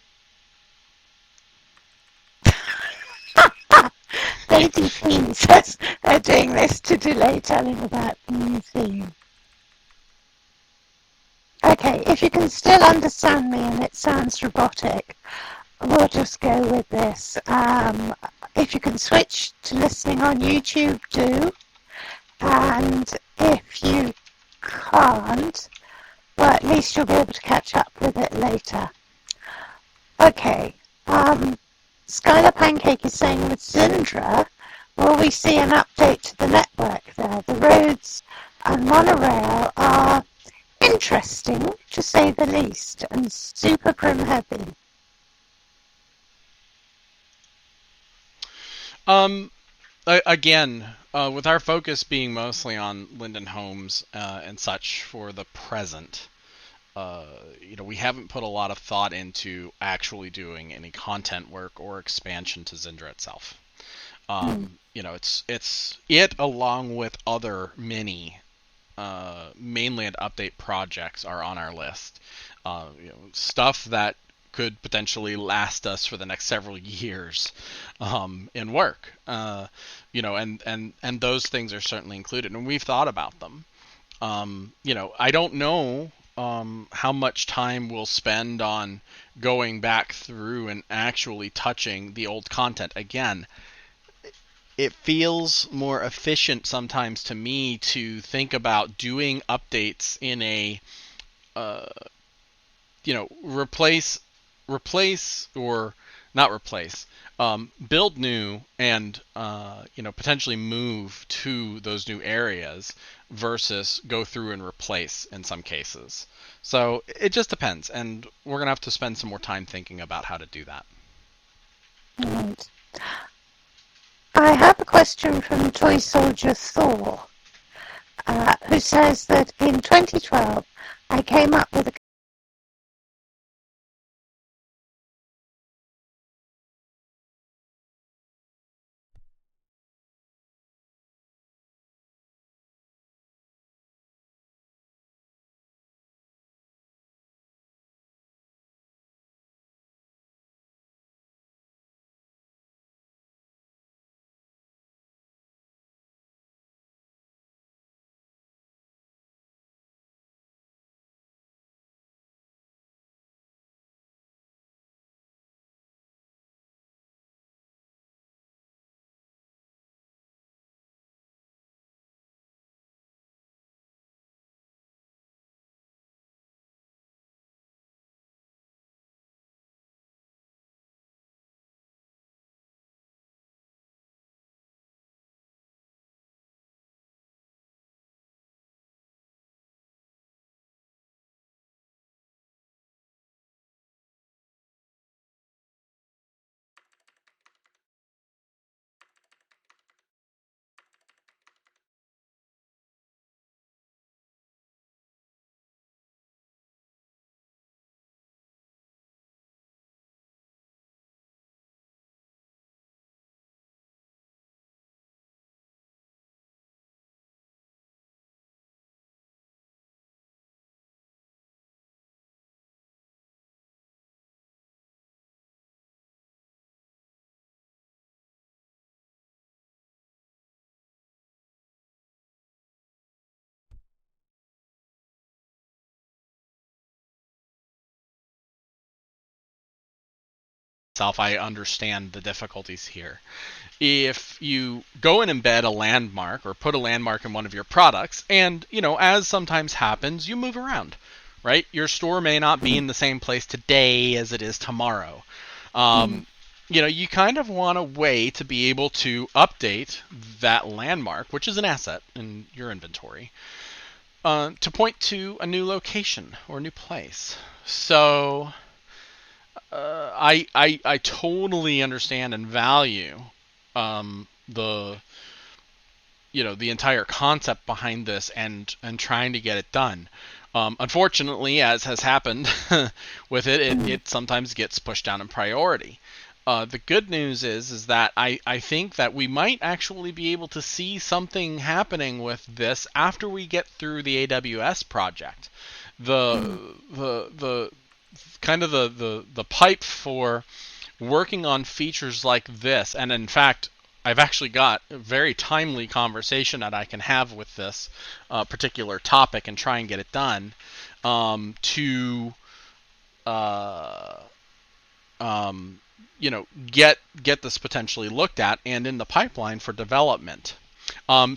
Lady Theme says they're doing this to delay telling about the new theme. Okay, if you can still understand me and it sounds robotic, we'll just go with this. If you can switch to listening on YouTube, do. And if you can't, well, at least you'll be able to catch up with it later. Okay, Skylar Pancake is saying with Zindra, will we see an update to the network there? The roads and monorail are interesting, to say the least, and super prim heavy.
Again, with our focus being mostly on Linden Homes and such for the present, we haven't put a lot of thought into actually doing any content work or expansion to Zindra itself. It's it along with other many mainland update projects are on our list. Stuff that could potentially last us for the next several years in work. And those things are certainly included, and we've thought about them. I don't know how much time we'll spend on going back through and actually touching the old content again. It feels more efficient sometimes to me to think about doing updates in a replace or not replace, build new and potentially move to those new areas versus go through and replace in some cases. So it just depends, and we're gonna have to spend some more time thinking about how to do that.
Right. I have a question from Toy Soldier Thor, who says that in 2012 I came up with a
I understand the difficulties here. If you go and embed a landmark or put a landmark in one of your products, and as sometimes happens, you move around, right? Your store may not be in the same place today as it is tomorrow. You kind of want a way to be able to update that landmark, which is an asset in your inventory, to point to a new location or a new place. So I totally understand and value the the entire concept behind this and trying to get it done. Unfortunately, as has happened with it sometimes gets pushed down in priority. the good news is that I think that we might actually be able to see something happening with this after we get through the AWS project. The kind of the pipe for working on features like this, and in fact, I've actually got a very timely conversation that I can have with this particular topic and try and get it done, to get this potentially looked at and in the pipeline for development.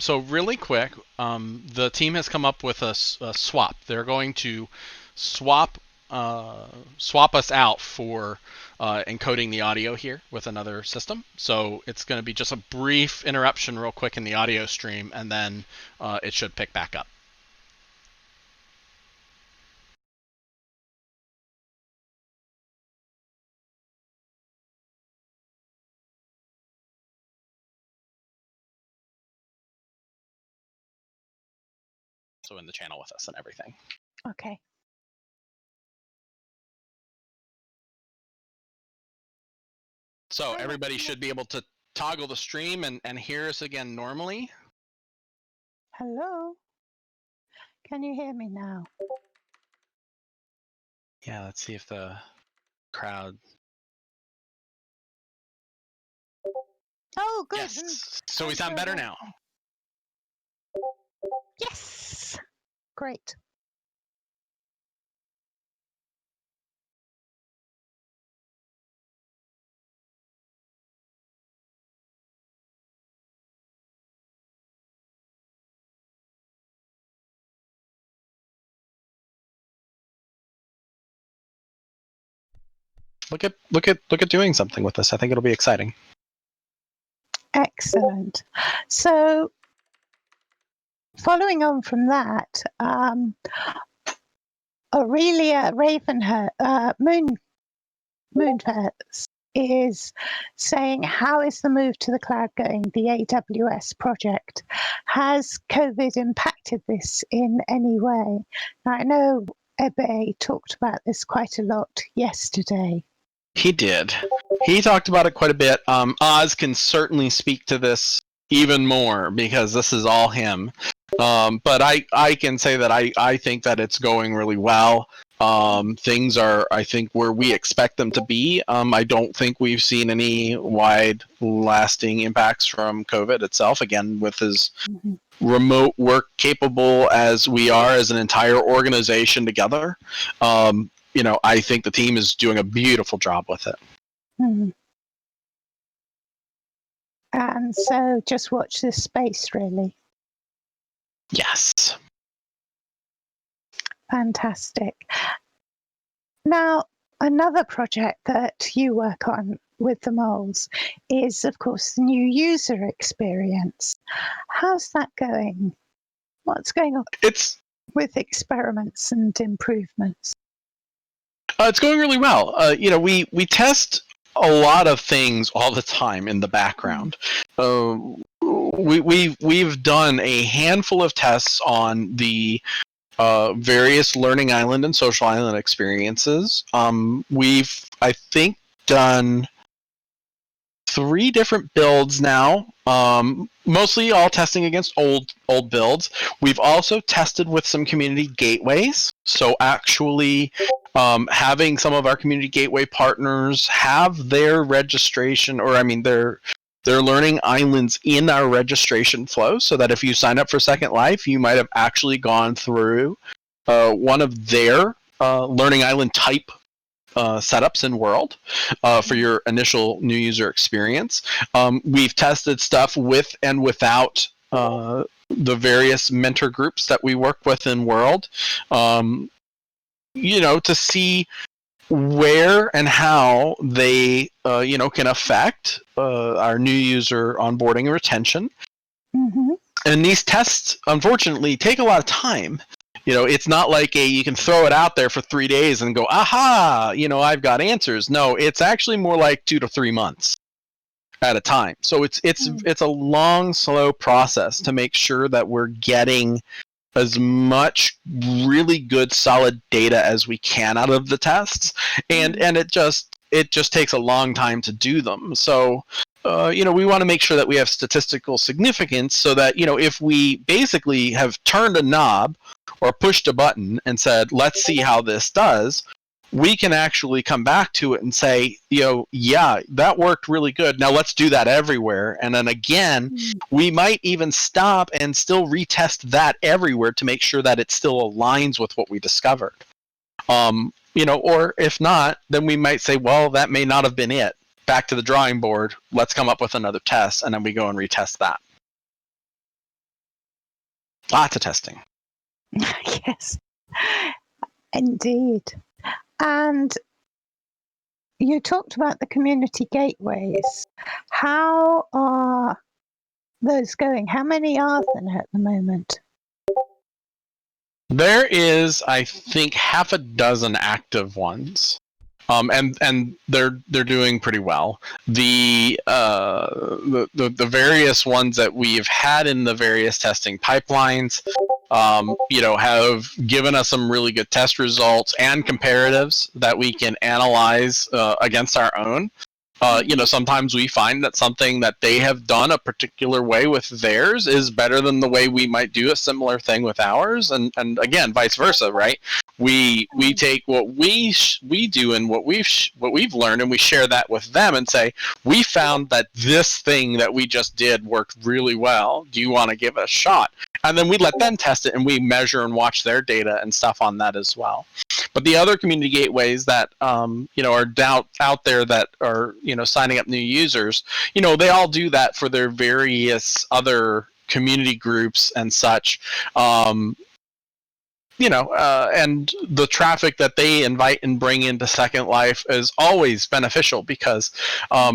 So really quick, the team has come up with a swap. They're going to swap us out for encoding the audio here with another system. So it's going to be just a brief interruption real quick in the audio stream, and then it should pick back up. So in the channel with us and everything.
Okay.
So everybody should be able to toggle the stream and hear us again normally.
Hello? Can you hear me now?
Yeah, let's see if the crowd...
Oh, good.
Yes. So we sound better now.
Yes. Great.
Look at doing something with this. I think it'll be exciting.
Excellent. So, following on from that, Aurelia Moonfest is saying, how is the move to the cloud going, the AWS project? Has COVID impacted this in any way? Now, I know Ebe talked about this quite a lot yesterday.
He did. He talked about it quite a bit. Oz can certainly speak to this even more because this is all him. But I can say that I think that it's going really well. Things are, I think, where we expect them to be. I don't think we've seen any wide-lasting impacts from COVID itself. Again, with as remote work capable as we are as an entire organization together, I think the team is doing a beautiful job with it.
Mm-hmm. And so just watch this space, really.
Yes.
Fantastic. Now, another project that you work on with the moles is, of course, the new user experience. How's that going? What's going on with experiments and improvements?
It's going really well. We test a lot of things all the time in the background. We've done a handful of tests on the various Learning Island and Social Island experiences. We've, I think, done 3 different builds now, mostly all testing against old builds. We've also tested with some community gateways, so actually having some of our community gateway partners have their registration, or I mean their Learning Islands in our registration flow, so that if you sign up for Second Life, you might have actually gone through one of their Learning Island type setups in World for your initial new user experience. We've tested stuff with and without the various mentor groups that we work with in World, to see where and how they can affect our new user onboarding and retention.
Mm-hmm.
And these tests, unfortunately, take a lot of time. It's not like you can throw it out there for 3 days and go, aha, I've got answers. No, it's actually more like 2 to 3 months at a time. So it's a long, slow process to make sure that we're getting as much really good, solid data as we can out of the tests. And it just, it just takes a long time to do them. So, we want to make sure that we have statistical significance so that, if we basically have turned a knob or pushed a button and said, let's see how this does, we can actually come back to it and say, yeah, that worked really good. Now let's do that everywhere. And then again, we might even stop and still retest that everywhere to make sure that it still aligns with what we discovered. Or if not, then we might say, well, that may not have been it. Back to the drawing board. Let's come up with another test, and then we go and retest that. Lots of testing.
Yes, indeed. And you talked about the community gateways. How are those going? How many are there at the moment?
There is, I think, half a dozen active ones, and they're doing pretty well. The various ones that we've had in the various testing pipelines, have given us some really good test results and comparatives that we can analyze against our own. Sometimes we find that something that they have done a particular way with theirs is better than the way we might do a similar thing with ours, and again, vice versa, right? We take what we do and what we've learned, and we share that with them and say, we found that this thing that we just did worked really well. Do you want to give it a shot? And then we let them test it, and we measure and watch their data and stuff on that as well. But the other community gateways that are out there that are signing up new users, they all do that for their various other community groups and such. And the traffic that they invite and bring into Second Life is always beneficial because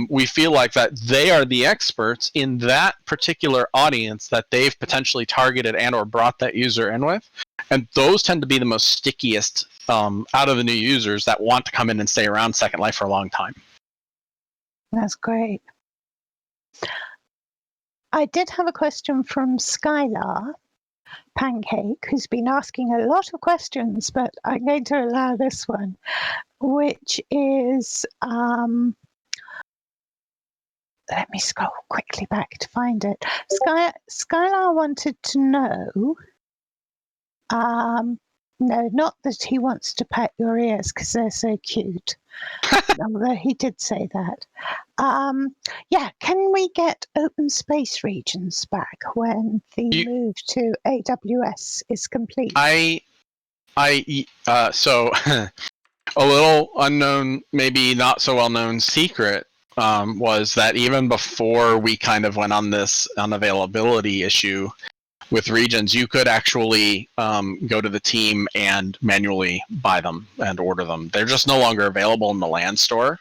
we feel like that they are the experts in that particular audience that they've potentially targeted and or brought that user in with. And those tend to be the most stickiest out of the new users that want to come in and stay around Second Life for a long time.
That's great. I did have a question from Skylar Pancake, who's been asking a lot of questions, but I'm going to allow this one, which is, let me scroll quickly back to find it. Skylar wanted to know, no, not that he wants to pet your ears because they're so cute. Although he did say that. Can we get open space regions back when the move to AWS is complete?
So a little unknown, maybe not so well known secret was that even before we kind of went on this unavailability issue with regions, you could actually go to the team and manually buy them and order them. They're just no longer available in the LAN store.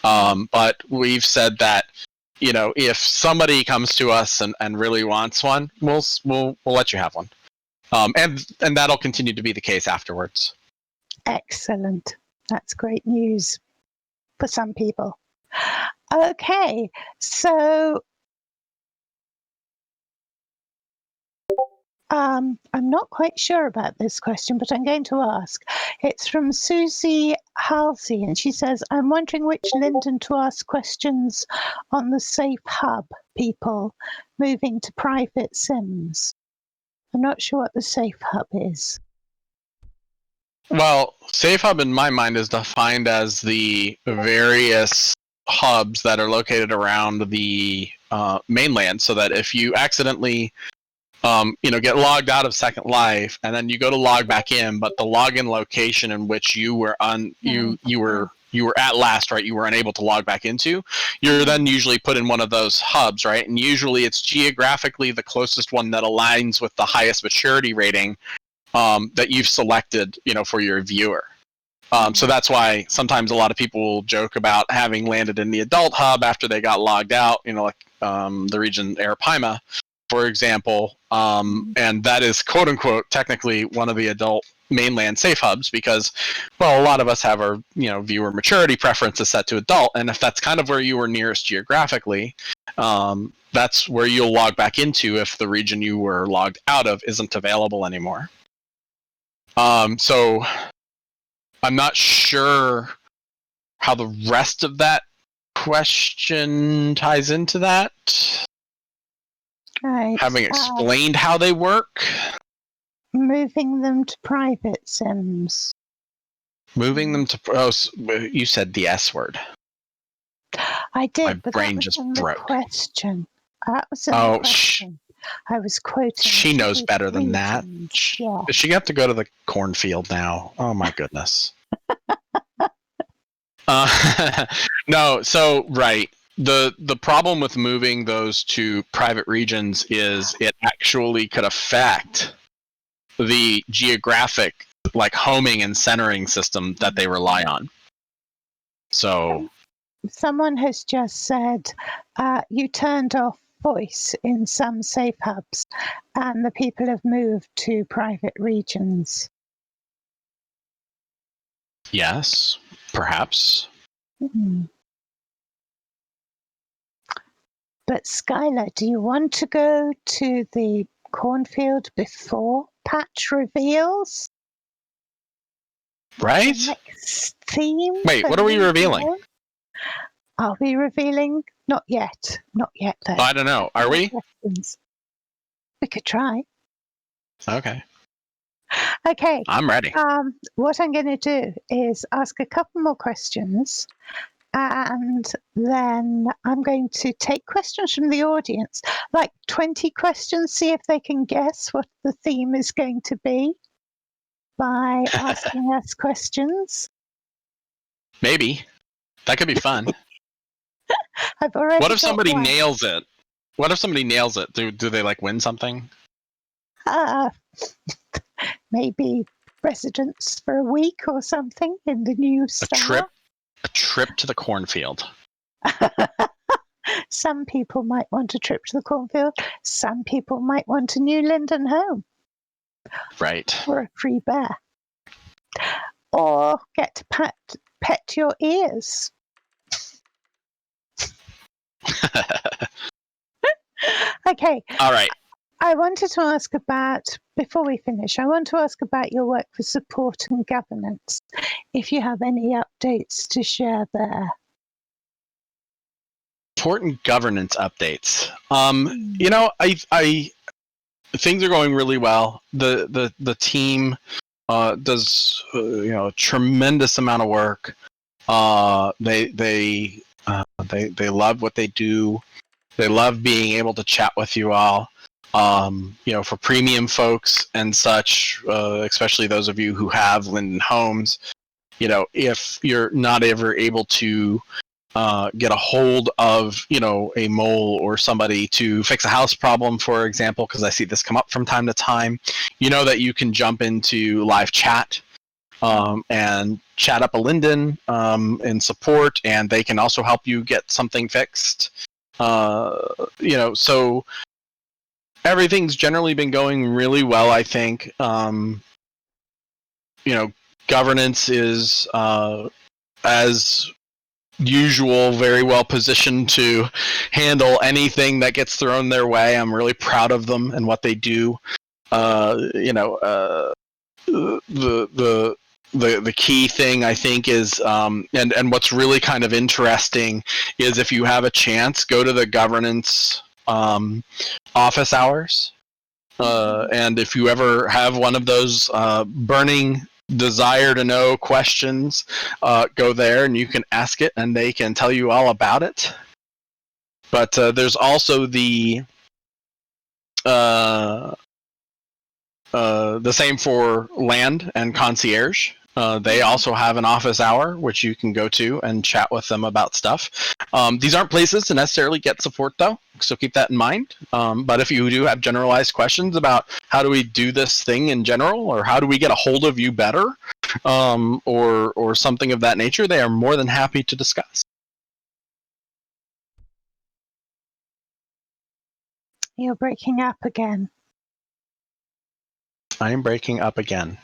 But we've said that, if somebody comes to us and really wants one, we'll let you have one. And that'll continue to be the case afterwards.
Excellent. That's great news for some people. Okay, so I'm not quite sure about this question, but I'm going to ask. It's from Susie Halsey, and she says, I'm wondering which Linden to ask questions on the Safe Hub people moving to private SIMs. I'm not sure what the Safe Hub is.
Well, Safe Hub in my mind is defined as the various hubs that are located around the mainland, so that if you accidentally get logged out of Second Life, and then you go to log back in, but the login location in which you were at last, right? You were unable to log back into. You're then usually put in one of those hubs, right? And usually it's geographically the closest one that aligns with the highest maturity rating that you've selected, for your viewer. So that's why sometimes a lot of people will joke about having landed in the adult hub after they got logged out, like the region Arapaima, for example, and that is quote unquote technically one of the adult mainland safe hubs because, well, a lot of us have our viewer maturity preferences set to adult, and if that's kind of where you were nearest geographically, that's where you'll log back into if the region you were logged out of isn't available anymore. So I'm not sure
how the rest of that question ties into that.
Right.
Having explained how they work.
Moving them to private sims.
Moving them to... Oh, you said the S word.
I did,
My
but
brain
that was
just
in
broke.
the question. That was in the question. I was quoting.
She knows better than that.
Yeah.
Does she have to go to the cornfield now? Oh my goodness. No, so right. The problem with moving those to private regions is it actually could affect the geographic, like, homing and centering system that they rely on. So
someone has just said you turned off voice in some safe hubs and the people have moved to private regions.
yes, perhaps.
But Skylar, do you want to go to the cornfield before patch reveals?
Right?
The next theme.
Wait, what are we revealing?
Are we revealing? Not yet. Not yet, though.
I don't know. Are we?
We could try.
Okay.
Okay.
I'm ready.
What I'm going to do is ask a couple more questions, and then I'm going to take questions from the audience, like 20 questions, see if they can guess what the theme is going to be by asking us questions.
Maybe. That could be fun.
I've already.
What if somebody nails it? What if somebody nails it? Do they like win something?
Maybe residence for a week or something in the new star.
A trip to the cornfield.
Some people might want a trip to the cornfield. Some people might want a new Linden home.
Right.
Or a free bear. Or get to pet your ears. Okay.
All right.
I wanted to ask about, before we finish, I want to ask about your work for support and governance, if you have any updates to share there.
Important governance updates. You know, I things are going really well. The team does a tremendous amount of work. They love what they do. They love being able to chat with you all. For premium folks and such, especially those of you who have Linden Homes, if you're not ever able to get a hold of, a mole or somebody to fix a house problem, for example, because I see this come up from time to time, that you can jump into live chat and chat up a Linden in support, and they can also help you get something fixed. So everything's generally been going really well, I think. Governance is, as usual, very well positioned to handle anything that gets thrown their way. I'm really proud of them and what they do. The key thing, I think, is and what's really kind of interesting is, if you have a chance, go to the governance office hours, and if you ever have one of those burning desire to know questions, go there and you can ask it and they can tell you all about it. But there's also the same for land and concierge. They also have an office hour, which you can go to and chat with them about stuff. These aren't places to necessarily get support, though, so keep that in mind. But if you do have generalized questions about how do we do this thing in general, or how do we get a hold of you better, or something of that nature, they are more than happy to discuss.
You're breaking up again.
I am breaking up again.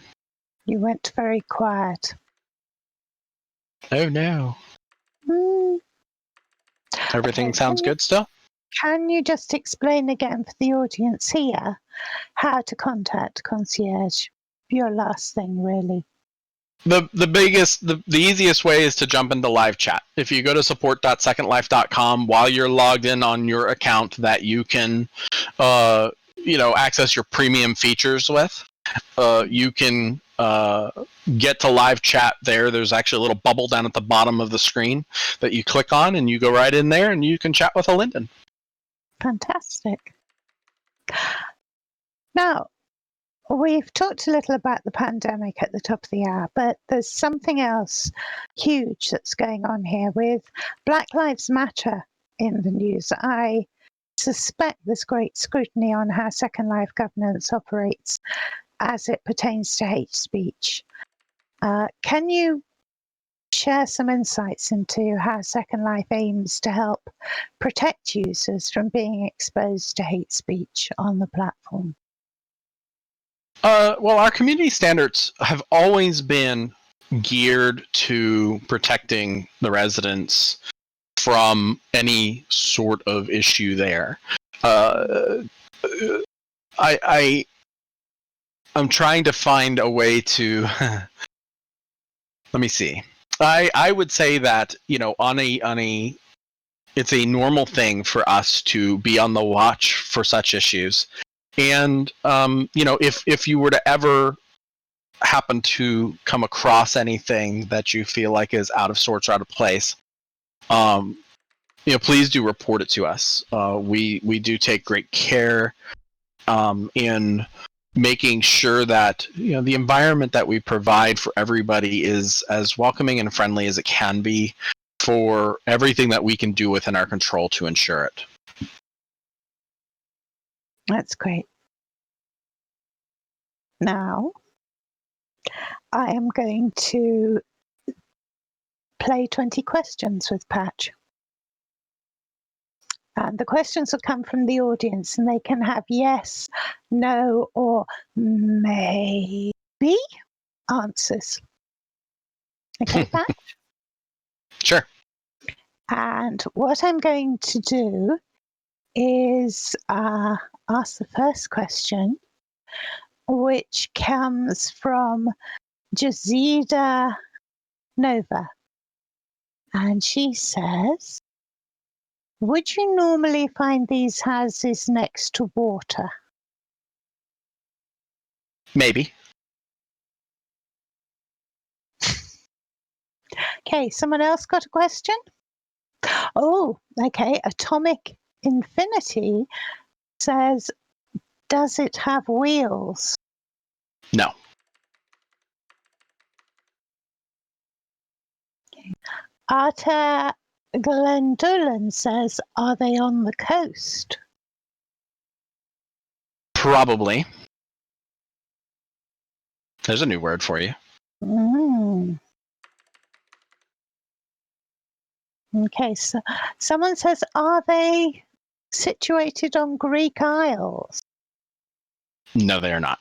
You went very quiet.
Oh no. Everything sounds good still?
Can you just explain again for the audience here how to contact concierge? Your last thing, really.
the easiest way is to jump into live chat. If you go to support.secondlife.com while you're logged in on your account that you can access your premium features with, you can get to live chat there. There's actually a little bubble down at the bottom of the screen that you click on, and you go right in there and you can chat with a Linden.
Fantastic. Now, we've talked a little about the pandemic at the top of the hour, but there's something else huge that's going on here with Black Lives Matter in the news. I suspect there's great scrutiny on how Second Life governance operates as it pertains to hate speech. Can you share some insights into how Second Life aims to help protect users from being exposed to hate speech on the platform?
Well, our community standards have always been geared to protecting the residents from any sort of issue there. I'm trying to find a way to let me see. I would say that, it's a normal thing for us to be on the watch for such issues. And if you were to ever happen to come across anything that you feel like is out of sorts or out of place, please do report it to us. We do take great care in making sure that the environment that we provide for everybody is as welcoming and friendly as it can be, for everything that we can do within our control to ensure it.
That's great. Now, I am going to play 20 questions with Patch. And the questions will come from the audience, and they can have yes, no, or maybe answers. Okay, Patch?
Sure.
And what I'm going to do is ask the first question, which comes from Jazida Nova. And she says, would you normally find these houses next to water?
Maybe.
Okay, someone else got a question? Oh, okay. Atomic Infinity says, does it have wheels?
No.
Okay. Arta Glendolan says, are they on the coast?
Probably. There's a new word for you.
Okay, so someone says, are they situated on Greek Isles?
No, they are not.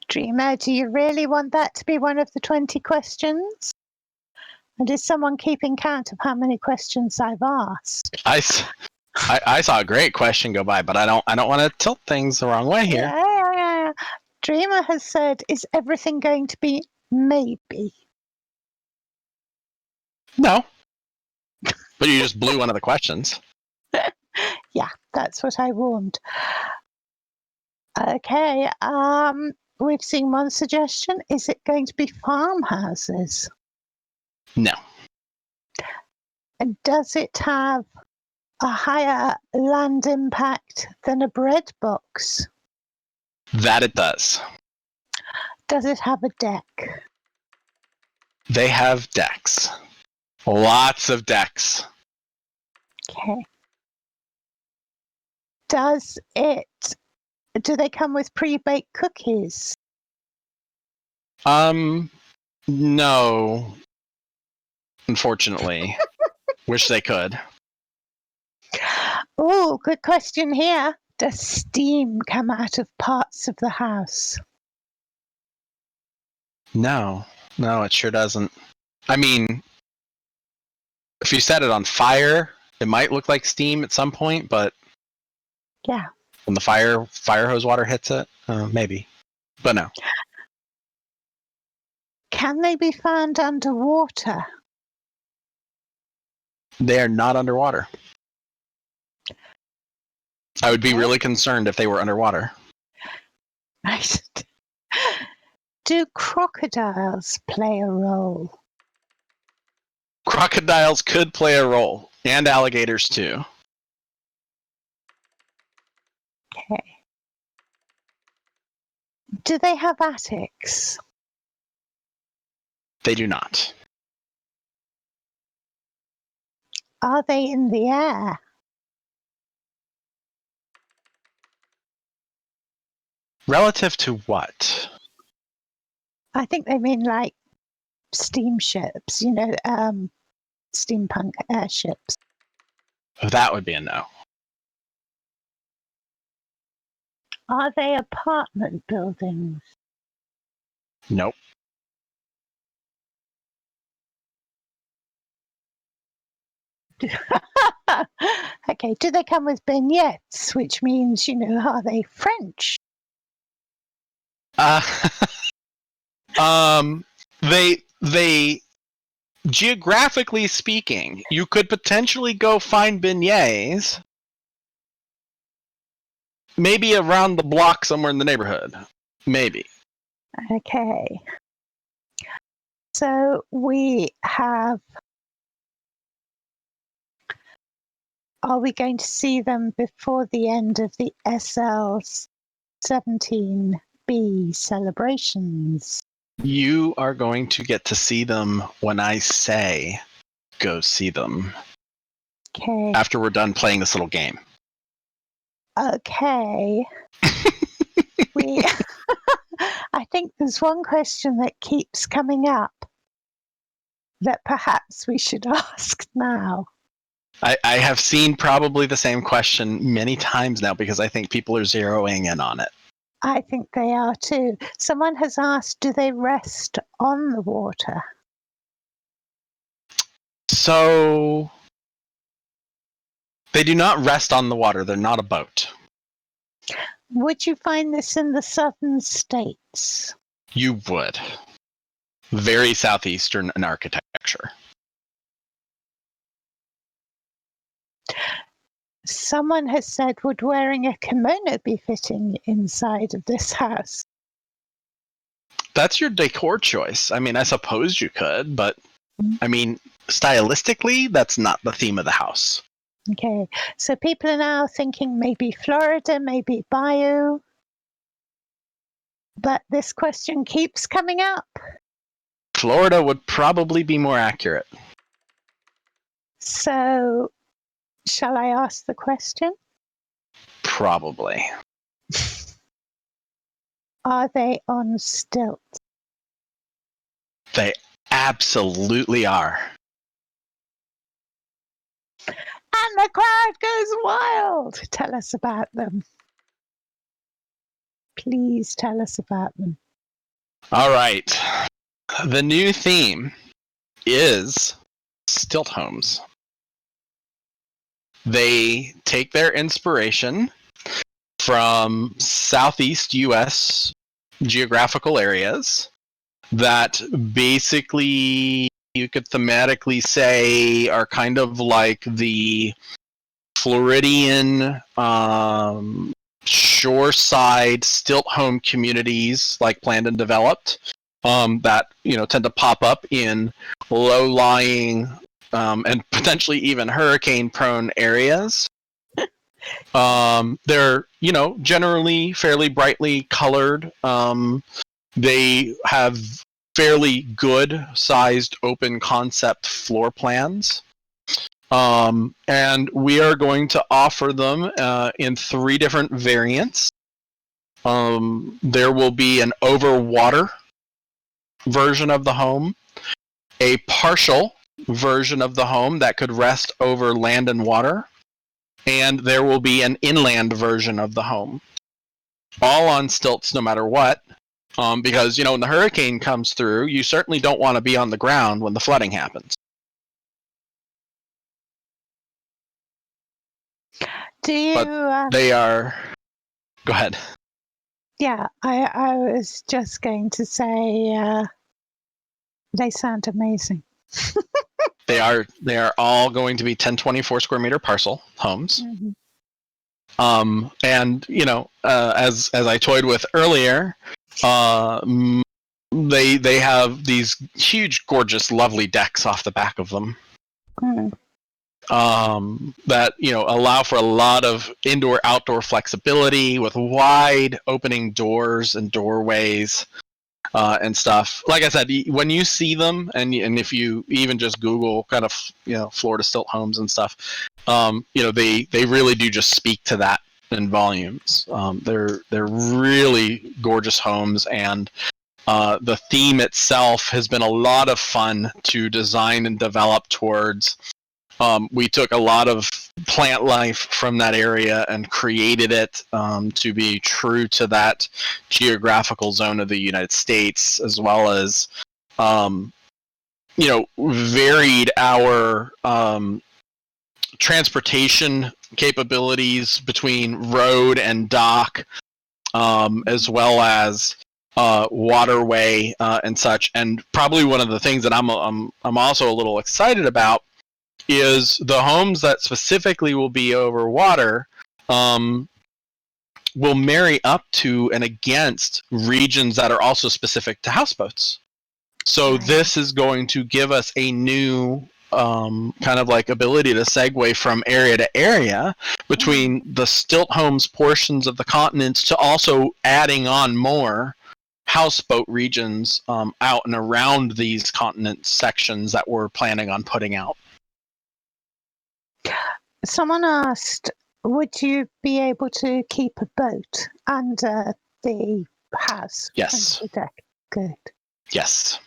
Dreamer, do you really want that to be one of the 20 questions? And is someone keeping count of how many questions I've asked?
I saw a great question go by, but I don't want to tilt things the wrong way here.
Yeah. Dreamer has said, is everything going to be maybe?
No. But you just blew one of the questions.
Yeah, that's what I warned. Okay, we've seen one suggestion. Is it going to be farmhouses?
No.
And does it have a higher land impact than a bread box?
That it does.
Does it have a deck?
They have decks. Lots of decks.
Okay. Do they come with pre-baked cookies?
No. Unfortunately. Wish they could.
Oh, good question here. Does steam come out of parts of the house?
No, it sure doesn't. I mean, if you set it on fire, it might look like steam at some point, but
yeah,
when the fire hose water hits it, maybe, but no.
Can they be found underwater?
They are not underwater. I would be
Okay.
really concerned if they were underwater.
Right. Do crocodiles play a role?
Crocodiles could play a role, and alligators too.
Okay. Do they have attics?
They do not.
Are they in the air?
Relative to what?
I think they mean like steamships, steampunk airships.
That would be a no.
Are they apartment buildings?
Nope.
Okay, do they come with beignets, which means, are they French?
They geographically speaking, you could potentially go find beignets maybe around the block somewhere in the neighborhood. Maybe.
Okay. So we have. Are we going to see them before the end of the SL 17B celebrations?
You are going to get to see them when I say go see them.
Okay.
After we're done playing this little game.
Okay. I think there's one question that keeps coming up that perhaps we should ask now.
I have seen probably the same question many times now because I think people are zeroing in on it.
I think they are too. Someone has asked, do they rest on the water?
So they do not rest on the water. They're not a boat.
Would you find this in the southern states?
You would. Very southeastern in architecture.
Someone has said, would wearing a kimono be fitting inside of this house?
That's your decor choice. I mean, I suppose you could, but I mean, stylistically, that's not the theme of the house.
Okay, so people are now thinking maybe Florida, maybe Bayou. But this question keeps coming up.
Florida would probably be more accurate.
So, shall I ask the question?
Probably.
Are they on stilts?
They absolutely are.
And the crowd goes wild. Tell us about them. Please tell us about them.
All right. The new theme is Stilt Homes. They take their inspiration from Southeast US geographical areas that basically you could thematically say are kind of like the Floridian shoreside stilt home communities like planned and developed that tend to pop up in low-lying and potentially even hurricane-prone areas. They're generally fairly brightly colored. They have fairly good sized open concept floor plans. And we are going to offer them in 3 different variants. There will be an over water version of the home, a partial version of the home that could rest over land and water, and there will be an inland version of the home. All on stilts no matter what, because when the hurricane comes through, you certainly don't want to be on the ground when the flooding happens.
Do you?
But they are Go ahead.
Yeah, I was just going to say they sound amazing.
They are all going to be 1024 square meter parcel homes.
Mm-hmm.
And as I toyed with earlier, they have these huge, gorgeous, lovely decks off the back of them.
Mm.
That allow for a lot of indoor outdoor flexibility with wide opening doors and doorways and stuff. Like I said, when you see them, and if you even just Google kind of Florida Stilt Homes and stuff, they really do just speak to that in volumes. They're really gorgeous homes, and the theme itself has been a lot of fun to design and develop towards. We took a lot of plant life from that area and created it to be true to that geographical zone of the United States, as well as, varied our transportation capabilities between road and dock, as well as waterway and such. And probably one of the things that I'm also a little excited about is the homes that specifically will be over water will marry up to and against regions that are also specific to houseboats. So
Right.
This is going to give us a new kind of like ability to segue from area to area between the Stilt Homes portions of the continents to also adding on more houseboat regions out and around these continent sections that we're planning on putting out.
Someone asked, would you be able to keep a boat under the house?
Yes.
Under the deck? Good.
Yes.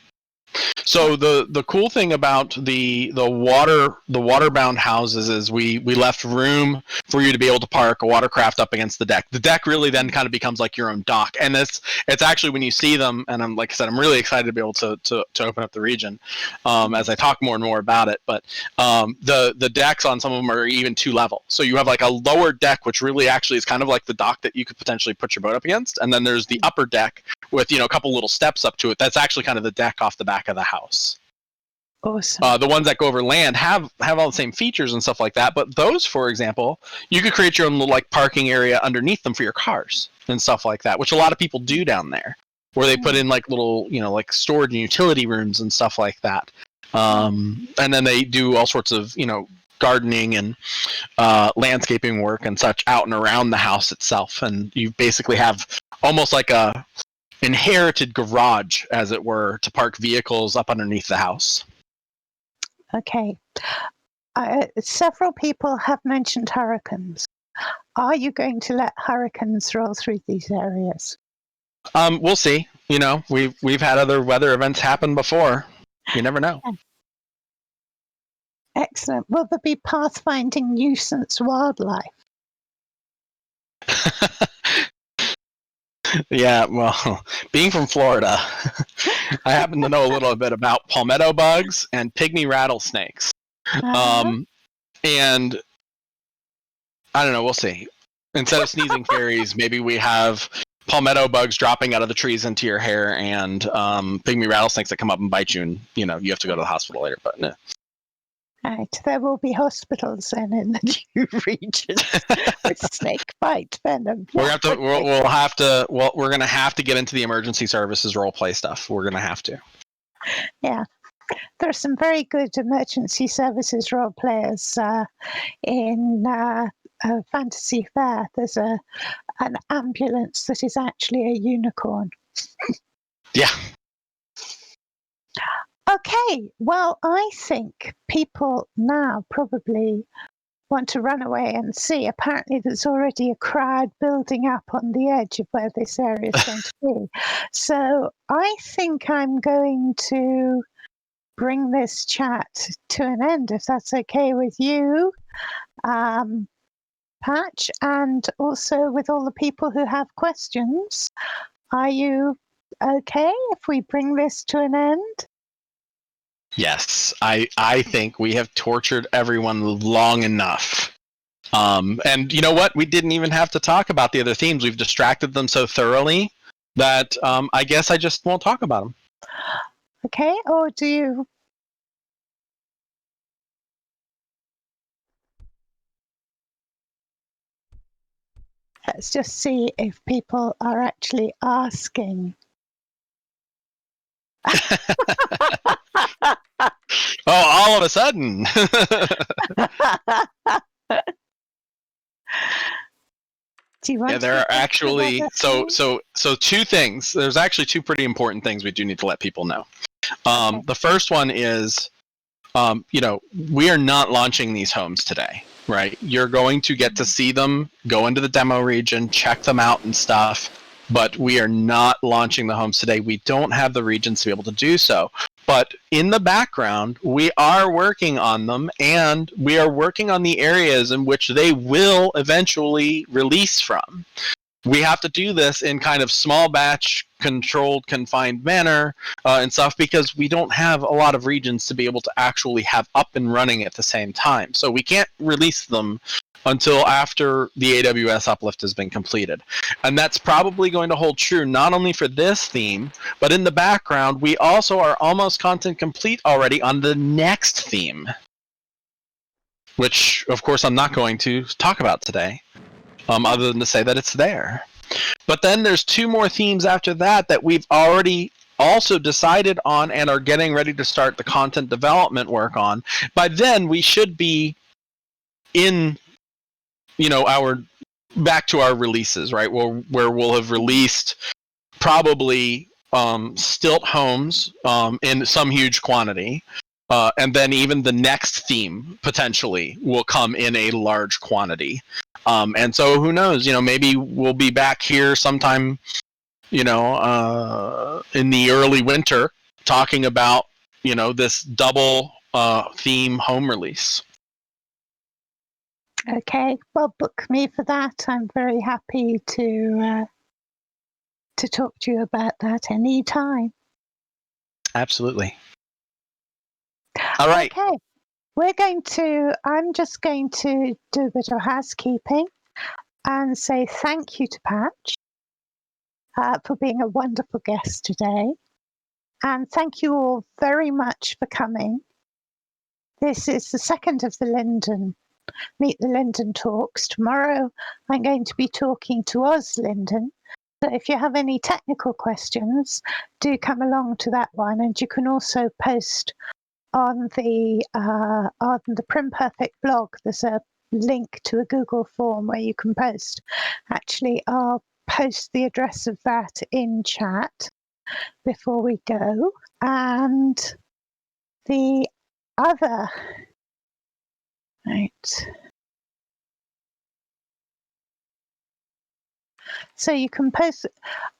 So the cool thing about the waterbound houses is we left room for you to be able to park a watercraft up against the deck. The deck really then kind of becomes like your own dock, and it's actually, when you see them, and I'm like I said, I'm really excited to be able to open up the region as I talk more and more about it. But the decks on some of them are even 2 level, so you have like a lower deck, which really actually is kind of like the dock that you could potentially put your boat up against, and then there's the upper deck with a couple little steps up to it. That's actually kind of the deck off the back of the house.
Awesome.
The ones that go over land have all the same features and stuff like that, but those, for example, you could create your own little like parking area underneath them for your cars and stuff like that, which a lot of people do down there, where they put in like little like storage and utility rooms and stuff like that. And then they do all sorts of gardening and landscaping work and such out and around the house itself, and you basically have almost like a inherited garage, as it were, to park vehicles up underneath the house.
Okay. Several people have mentioned hurricanes. Are you going to let hurricanes roll through these areas?
We'll see. We've had other weather events happen before. You never know.
Excellent. Will there be pathfinding nuisance wildlife?
Yeah, well, being from Florida, I happen to know a little bit about palmetto bugs and pygmy rattlesnakes. And I don't know, we'll see. Instead of sneezing fairies, maybe we have palmetto bugs dropping out of the trees into your hair, and pygmy rattlesnakes that come up and bite you, and you have to go to the hospital later. But no.
Right, there will be hospitals then in the new region with snake bite venom.
We're gonna have to get into the emergency services roleplay stuff. We're gonna have to.
Yeah, there are some very good emergency services role players in Fantasy Fair. There's an ambulance that is actually a unicorn.
Yeah.
Okay, well, I think people now probably want to run away and see. Apparently there's already a crowd building up on the edge of where this area is going to be. So I think I'm going to bring this chat to an end, if that's okay with you, Patch, and also with all the people who have questions. Are you okay if we bring this to an end?
Yes, I think we have tortured everyone long enough. And you know what? We didn't even have to talk about the other themes. We've distracted them so thoroughly that I guess I just won't talk about them.
Okay, or do you? Let's just see if people are actually asking.
Oh, all of a sudden.
Do you want?
Yeah, there are actually so two things. There's actually two pretty important things we do need to let people know.
Okay.
The first one is, we are not launching these homes today, right? You're going to get to see them, go into the demo region, check them out and stuff, but we are not launching the homes today. We don't have the regions to be able to do so. But in the background, we are working on them, and we are working on the areas in which they will eventually release from. We have to do this in kind of small batch, controlled, confined manner and stuff, because we don't have a lot of regions to be able to actually have up and running at the same time. So we can't release them until after the AWS uplift has been completed. And that's probably going to hold true not only for this theme, but in the background, we also are almost content complete already on the next theme, which, of course, I'm not going to talk about today. Other than to say that it's there. But then there's two more themes after that we've already also decided on and are getting ready to start the content development work on. By then, we should be in, our back to our releases, right? Where we'll have released probably Stilt Homes in some huge quantity. And then even the next theme potentially will come in a large quantity. And so who knows, maybe we'll be back here sometime, in the early winter talking about, this double theme home release.
Okay, well, book me for that. I'm very happy to talk to you about that anytime.
Absolutely. All right.
Okay, I'm just going to do a bit of housekeeping and say thank you to Patch for being a wonderful guest today. And thank you all very much for coming. This is the second of the Meet the Linden talks. Tomorrow I'm going to be talking to Oz Linden. So if you have any technical questions, do come along to that one. And you can also post on the Primperfect blog. There's a link to a Google form where you can post. Actually, I'll post the address of that in chat before we go. And the other, right. So you can post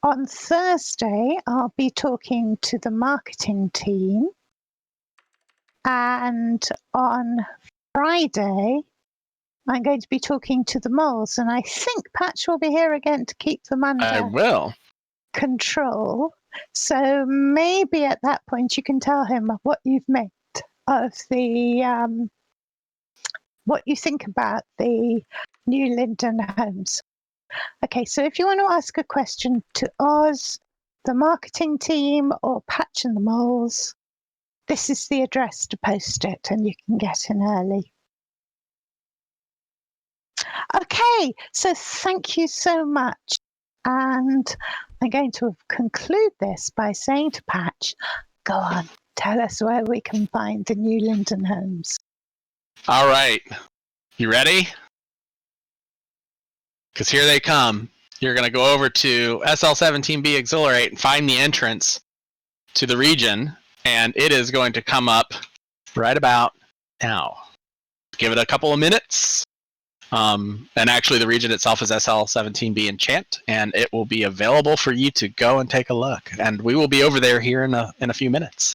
on Thursday. I'll be talking to the marketing team. And on Friday, I'm going to be talking to the moles, and I think Patch will be here again to keep them under control. So maybe at that point you can tell him what you've made of the what you think about the new Linden Homes. Okay, so if you want to ask a question to Oz, the marketing team, or Patch and the moles, this is the address to post it, and you can get in early. Okay, so thank you so much. And I'm going to conclude this by saying to Patch, go on, tell us where we can find the new Linden Homes.
All right. You ready? Because here they come. You're going to go over to SL17B Exhilarate and find the entrance to the region, and it is going to come up right about now. Give it a couple of minutes. And actually, the region itself is SL17B Enchant, and it will be available for you to go and take a look. And we will be over there here in a few minutes.